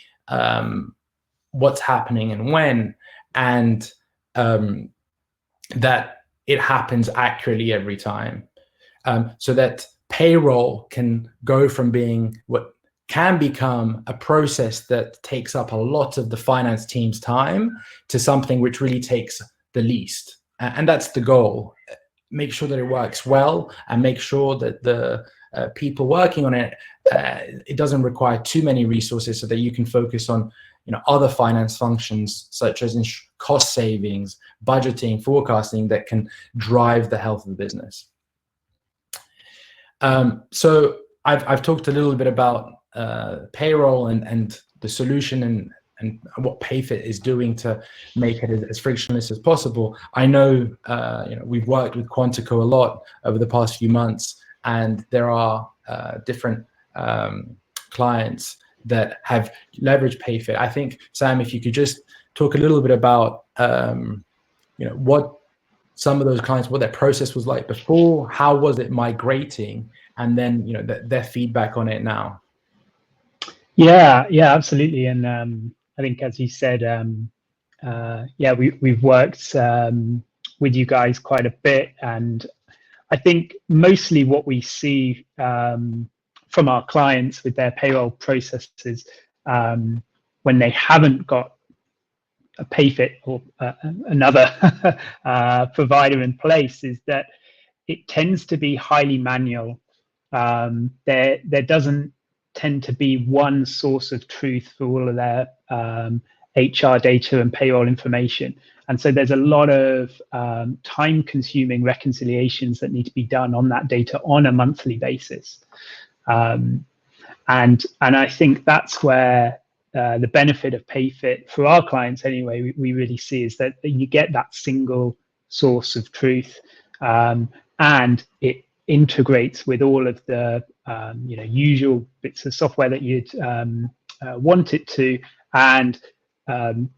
what's happening and when, and that it happens accurately every time, so that payroll can go from being what can become a process that takes up a lot of the finance team's time to something which really takes the least. And that's the goal. Make sure that it works well, and make sure that the people working on it, it doesn't require too many resources, so that you can focus on other finance functions such as cost savings, budgeting, forecasting, that can drive the health of the business. So I've talked a little bit about payroll and the solution and what Payfit is doing to make it as frictionless as possible. I know we've worked with Quantico a lot over the past few months, and there are different clients that have leveraged Payfit. I think, Sam, if you could just talk a little bit about what some of those clients, what their process was like before, how was it migrating, and then their feedback on it now. Yeah, absolutely. And I think, as you said, we've worked with you guys quite a bit, and I think mostly what we see from our clients with their payroll processes, when they haven't got a Payfit or another provider in place, is that it tends to be highly manual. There doesn't tend to be one source of truth for all of their HR data and payroll information. And so there's a lot of time-consuming reconciliations that need to be done on that data on a monthly basis. And I think that's where the benefit of Payfit for our clients anyway, we really see, is that you get that single source of truth, and it integrates with all of the usual bits of software that you'd want it to, and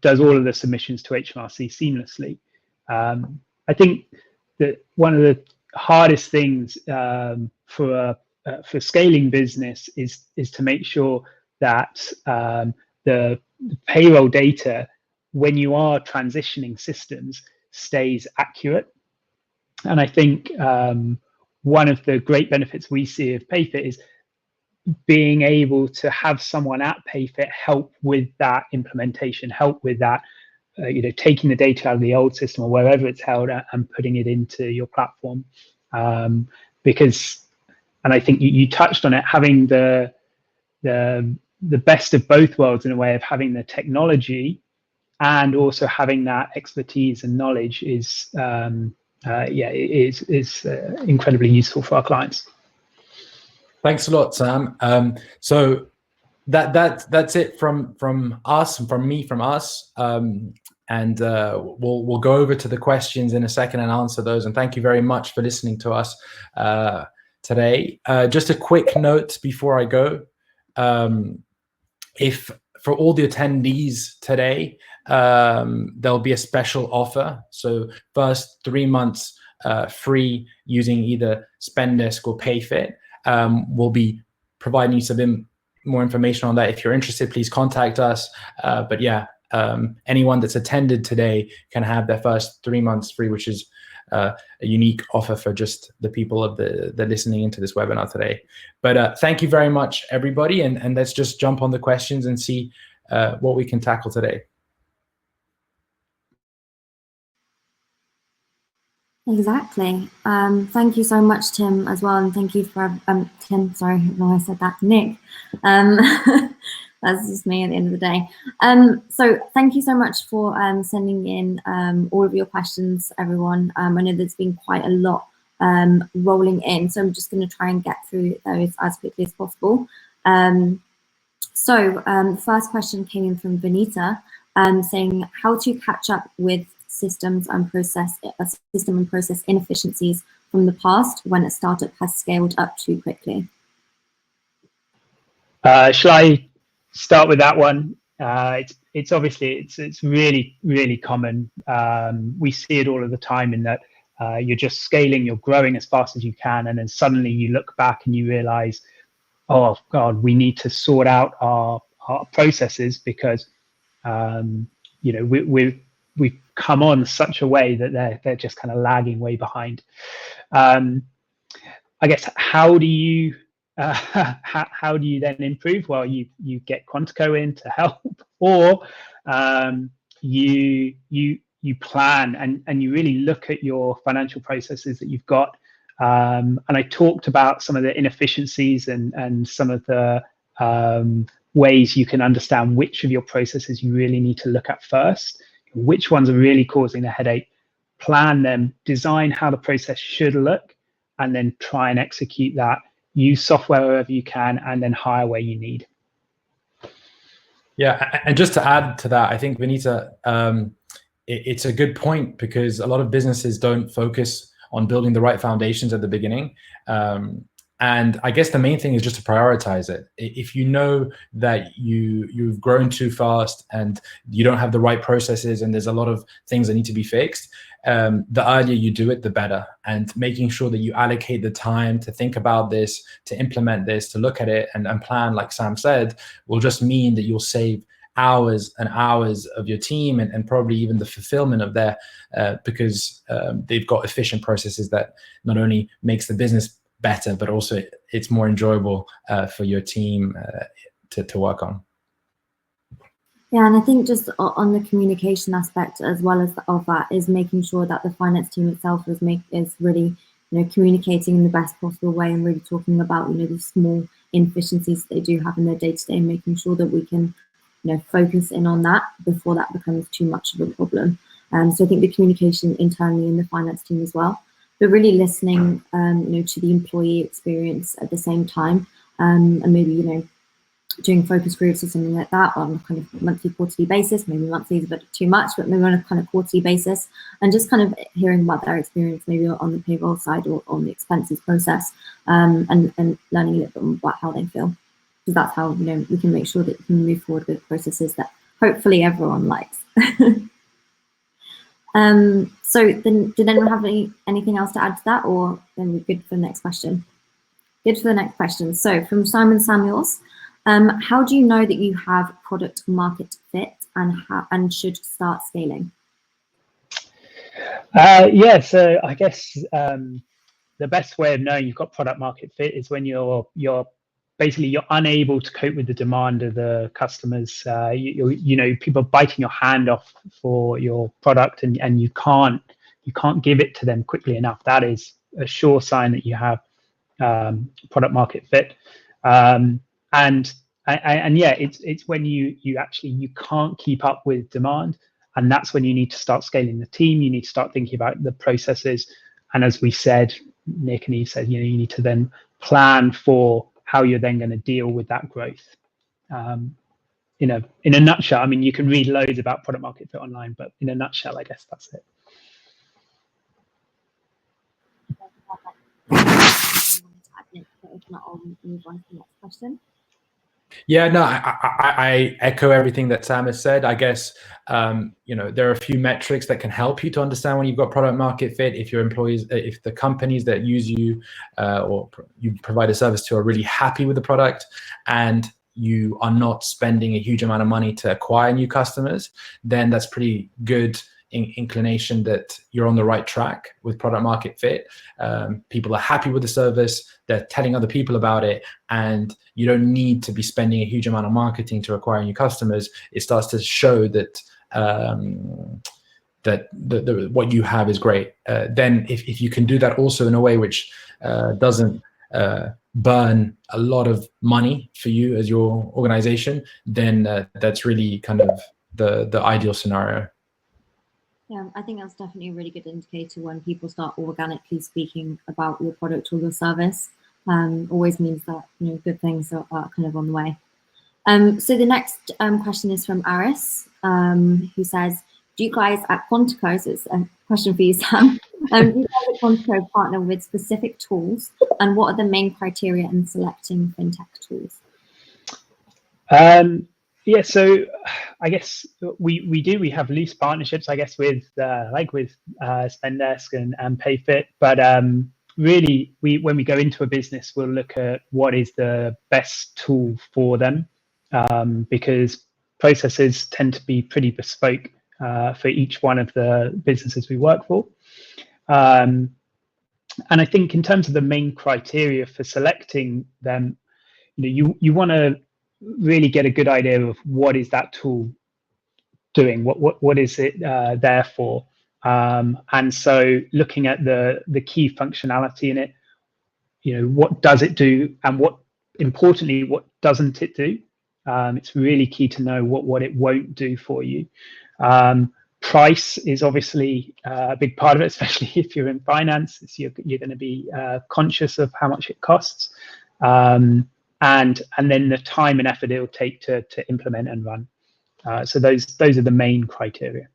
does all of the submissions to HMRC seamlessly. I think that one of the hardest things for scaling business is to make sure that the payroll data, when you are transitioning systems, stays accurate. And I think one of the great benefits we see of Payfit is being able to have someone at Payfit help with that implementation, help with that, taking the data out of the old system or wherever it's held and putting it into your platform. Because, and I think you touched on it, having the best of both worlds in a way of having the technology and also having that expertise and knowledge is incredibly useful for our clients. Thanks a lot, Sam. So that's it from us and from us. And we'll go over to the questions in a second and answer those. And thank you very much for listening to us today. Just a quick note before I go. If for all the attendees today, there'll be a special offer. So first 3 months free using either Spendesk or Payfit. We'll be providing you some more information on that. If you're interested, please contact us. But yeah, anyone that's attended today can have their first 3 months free, which is a unique offer for just the people of the listening into this webinar today. But thank you very much, everybody, and let's just jump on the questions and see what we can tackle today. Exactly. Thank you so much, Tim, as well, and thank you for Tim. Sorry, no, I said that, Nick. That's just me at the end of the day. So thank you so much for sending in all of your questions, everyone. I know there's been quite a lot rolling in, so I'm just going to try and get through those as quickly as possible. So the first question came in from Vanita, saying how to catch up with system and process inefficiencies from the past when a startup has scaled up too quickly. Shall I start with that one? It's obviously it's really common. We see it all of the time in that you're just scaling, you're growing as fast as you can, and then suddenly you look back and you realize, oh God, we need to sort out our processes because we've come on such a way that they're just kind of lagging way behind. I guess how do you then improve? Well, you get Quantico in to help, or you plan and you really look at your financial processes that you've got. And I talked about some of the inefficiencies and some of the ways you can understand which of your processes you really need to look at first, which ones are really causing a headache, plan them, design how the process should look, and then try and execute that. Use software wherever you can, and then hire where you need. Yeah, and just to add to that, I think, Vanita, it's a good point because a lot of businesses don't focus on building the right foundations at the beginning. And I guess the main thing is just to prioritize it. If you know that you've grown too fast and you don't have the right processes and there's a lot of things that need to be fixed, the earlier you do it, the better. And making sure that you allocate the time to think about this, to implement this, to look at it and plan, like Sam said, will just mean that you'll save hours and hours of your team and probably even the fulfillment of their, because they've got efficient processes that not only makes the business better, but also it's more enjoyable for your team to work on. Yeah, and I think just on the communication aspect as well as of that is making sure that the finance team itself is really, communicating in the best possible way and really talking about, the small inefficiencies that they do have in their day-to-day and making sure that we can, focus in on that before that becomes too much of a problem. So I think the communication internally in the finance team as well, but really listening, to the employee experience at the same time, and maybe, doing focus groups or something like that on a kind of monthly, quarterly basis. Maybe monthly is a bit too much, but maybe on a kind of quarterly basis, and just kind of hearing about their experience, maybe on the payroll side or on the expenses process, and learning a little bit about how they feel. Because that's how, you know, we can make sure that you can move forward with processes that hopefully everyone likes. So then, did anyone have anything else to add to that, or then we're good for the next question? Good for the next question. So from Simon Samuels, how do you know that you have product market fit and should start scaling? Yeah, so I guess the best way of knowing you've got product market fit is when you're unable to cope with the demand of the customers. You know, people are biting your hand off for your product, and you can't give it to them quickly enough. That is a sure sign that you have product market fit. And yeah, it's when you can't keep up with demand, and that's when you need to start scaling the team. You need to start thinking about the processes, and as we said, Nick and Eve said, you know, you need to then plan for how you're then going to deal with that growth. In a nutshell, I mean, you can read loads about product market fit online, but in a nutshell, I guess that's it. If not, I'll move on to the next question. Yeah, no, I echo everything that Sam has said. I guess, you know, there are a few metrics that can help you to understand when you've got product market fit. If your employees, if the companies that use you or you provide a service to are really happy with the product, and you are not spending a huge amount of money to acquire new customers, then that's pretty good inclination that you're on the right track with product market fit. People are happy with the service, they're telling other people about it, and you don't need to be spending a huge amount of marketing to acquire new customers. It starts to show that what you have is great. Then if you can do that also in a way which doesn't burn a lot of money for you as your organization, then that's really kind of the ideal scenario. Yeah, I think that's definitely a really good indicator when people start organically speaking about your product or your service. Always means that, you know, good things are kind of on the way. So the next question is from Aris, who says, do you guys at Quantico, so it's a question for you, Sam, do you guys at Quantico partner with specific tools, and what are the main criteria in selecting fintech tools? Yeah, so I guess we have loose partnerships, I guess, with Spendesk and Payfit, but really when we go into a business, we'll look at what is the best tool for them, because processes tend to be pretty bespoke for each one of the businesses we work for. And I think in terms of the main criteria for selecting them, you know, you want to really get a good idea of what is that tool doing, what is it there for, and so looking at the key functionality in it, you know, what does it do, and what doesn't it do. It's really key to know what it won't do for you. Price is obviously a big part of it, especially if you're in finance. You're going to be conscious of how much it costs. And then the time and effort it will take to implement and run. So those are the main criteria.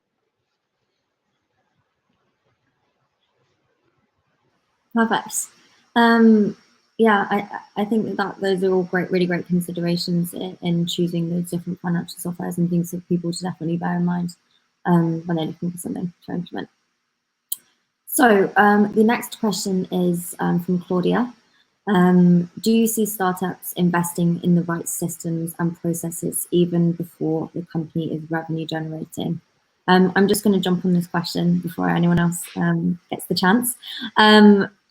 Perfect. Yeah, I think that those are all really great considerations in choosing those different financial softwares and things that people should definitely bear in mind when they're looking for something to implement. So the next question is from Claudia. Do you see startups investing in the right systems and processes even before the company is revenue generating? I'm just going to jump on this question before anyone else gets the chance.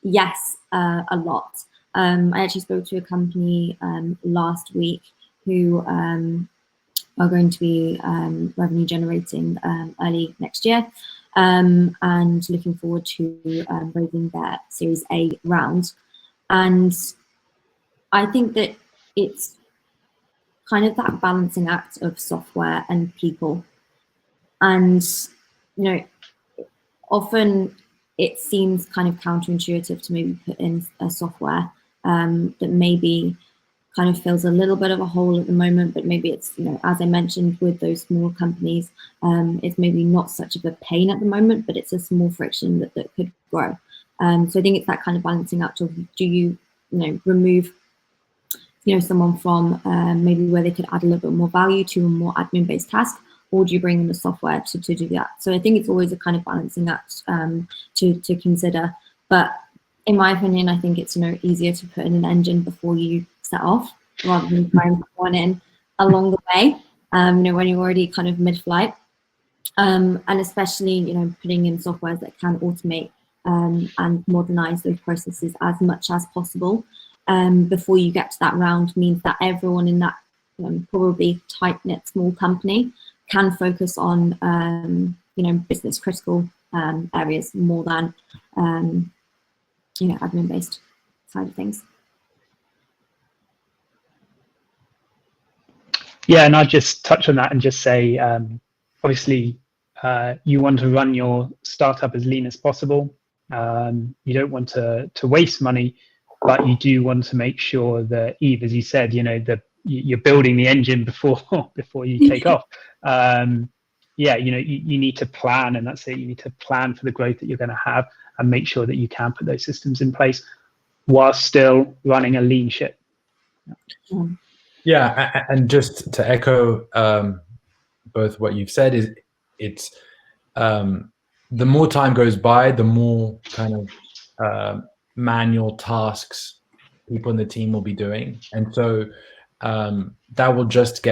Yes, a lot. I actually spoke to a company last week who are going to be revenue generating early next year, and looking forward to raising their Series A round. And I think that it's kind of that balancing act of software and people. And, you know, often it seems kind of counterintuitive to maybe put in a software that maybe kind of fills a little bit of a hole at the moment, but maybe it's, you know, as I mentioned with those small companies, it's maybe not such of a pain at the moment, but it's a small friction that could grow. So I think it's that kind of balancing out of, do you, remove, someone from maybe where they could add a little bit more value to a more admin-based task, or do you bring in the software to do that? So I think it's always a kind of balancing act to consider. But in my opinion, I think it's easier to put in an engine before you set off, rather than trying to put one in along the way, when you're already kind of mid-flight. And especially, putting in softwares that can automate and modernize those processes as much as possible before you get to that round means that everyone in that probably tight-knit small company can focus on, business critical areas more than, admin-based side of things. Yeah, and I'll just touch on that and just say, obviously, you want to run your startup as lean as possible. You don't want to waste money, but you do want to make sure that, Eve, as you said, you're building the engine before you take off. Yeah, you need to plan, and that's it. You need to plan for the growth that you're going to have and make sure that you can put those systems in place while still running a lean ship. Yeah, and just to echo both what you've said, is it's the more time goes by, the more kind of manual tasks people in the team will be doing, and so that will just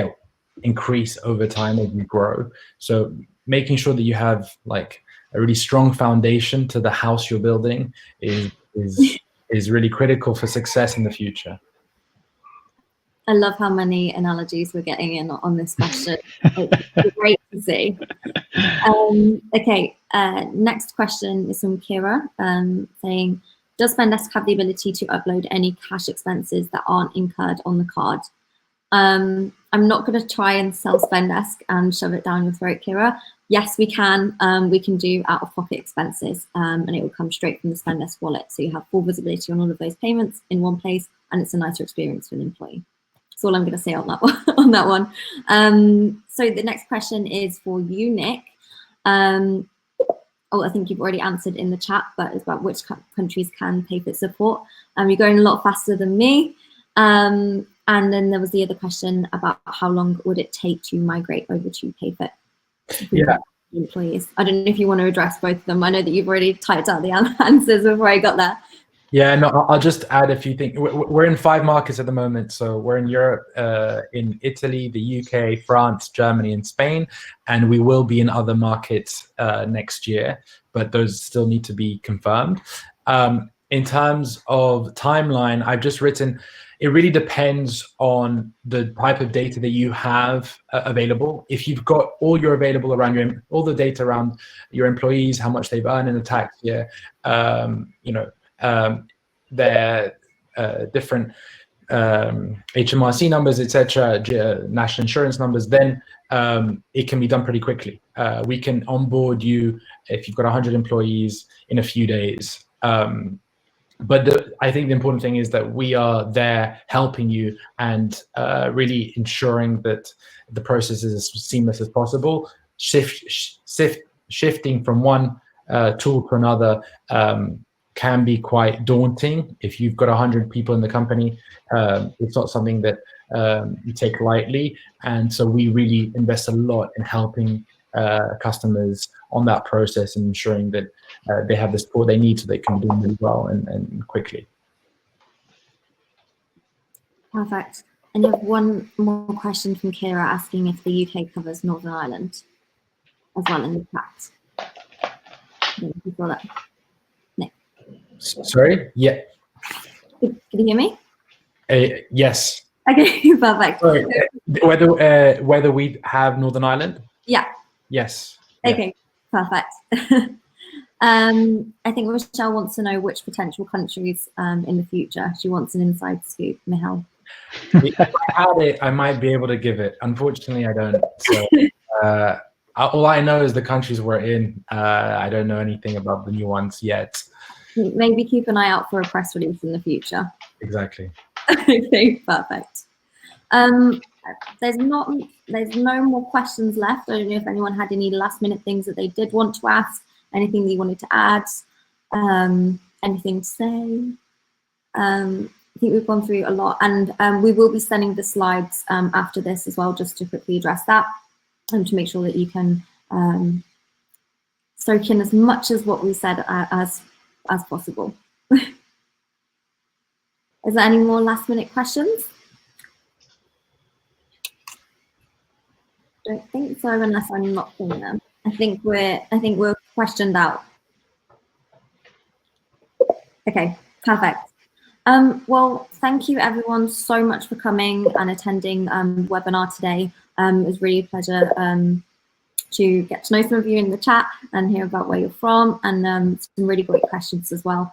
increase over time as you grow. So making sure that you have like a really strong foundation to the house you're building is really critical for success in the future. I love how many analogies we're getting in on this question. It's great to see. Okay, next question is from Kira, saying, does Spendesk have the ability to upload any cash expenses that aren't incurred on the card? I'm not going to try and sell Spendesk and shove it down your throat, Kira. Yes, we can. We can do out-of-pocket expenses, and it will come straight from the Spendesk wallet. So you have full visibility on all of those payments in one place, and it's a nicer experience for an employee. That's all I'm going to say on that one. So the next question is for you, Nick. I think you've already answered in the chat, but it's about which countries can PayFit support. You're going a lot faster than me. And then there was the other question about how long would it take to migrate over to PayFit? Yeah. Employees. I don't know if you want to address both of them. I know that you've already typed out the answers before I got there. Yeah, no, I'll just add a few things. We're in 5 markets at the moment. So we're in Europe, in Italy, the UK, France, Germany, and Spain. And we will be in other markets next year, but those still need to be confirmed. In terms of timeline, I've just written, it really depends on the type of data that you have available. If you've got all the data around your employees, how much they've earned in a tax year, their different HMRC numbers, etc., national insurance numbers, then it can be done pretty quickly. We can onboard you if you've got 100 employees in a few days. But I think the important thing is that we are there helping you and really ensuring that the process is as seamless as possible. Shifting from one tool to another can be quite daunting. If you've got 100 people in the company, it's not something that you take lightly. And so we really invest a lot in helping customers on that process and ensuring that they have the support they need so they can do really well and quickly. Perfect. And you have one more question from Kira asking if the UK covers Northern Ireland as well in the chat. You saw that. Nick. Sorry? Yeah. Can you hear me? Yes. Okay, perfect. Sorry. Whether we have Northern Ireland? Yeah. Yes. Okay, yeah. Perfect. I think Rochelle wants to know which potential countries in the future. She wants an inside scoop, Michal. If I had it, I might be able to give it. Unfortunately, I don't. So, all I know is the countries we're in. I don't know anything about the new ones yet. Maybe keep an eye out for a press release in the future. Exactly. Okay, perfect. There's no more questions left. I don't know if anyone had any last minute things that they did want to ask, anything that you wanted to add, anything to say. I think we've gone through a lot, and we will be sending the slides after this as well, just to quickly address that and to make sure that you can soak in as much as what we said as possible. Is there any more last minute questions? Don't think so, unless I'm not seeing them. I think we're questioned out. Okay, perfect. Well, thank you everyone so much for coming and attending the webinar today. It was really a pleasure to get to know some of you in the chat and hear about where you're from, and some really great questions as well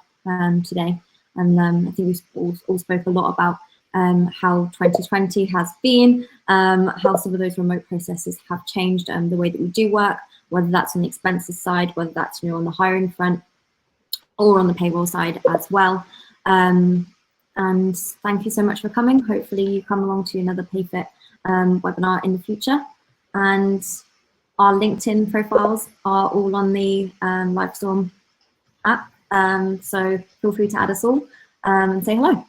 today. And I think we all spoke a lot about how 2020 has been, how some of those remote processes have changed the way that we do work, whether that's on the expenses side, whether that's on the hiring front, or on the payroll side as well. And thank you so much for coming. Hopefully you come along to another PayFit webinar in the future. And our LinkedIn profiles are all on the Livestorm app. So feel free to add us all and say hello.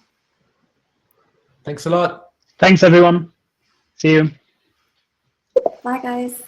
Thanks a lot. Thanks, everyone. See you. Bye, guys.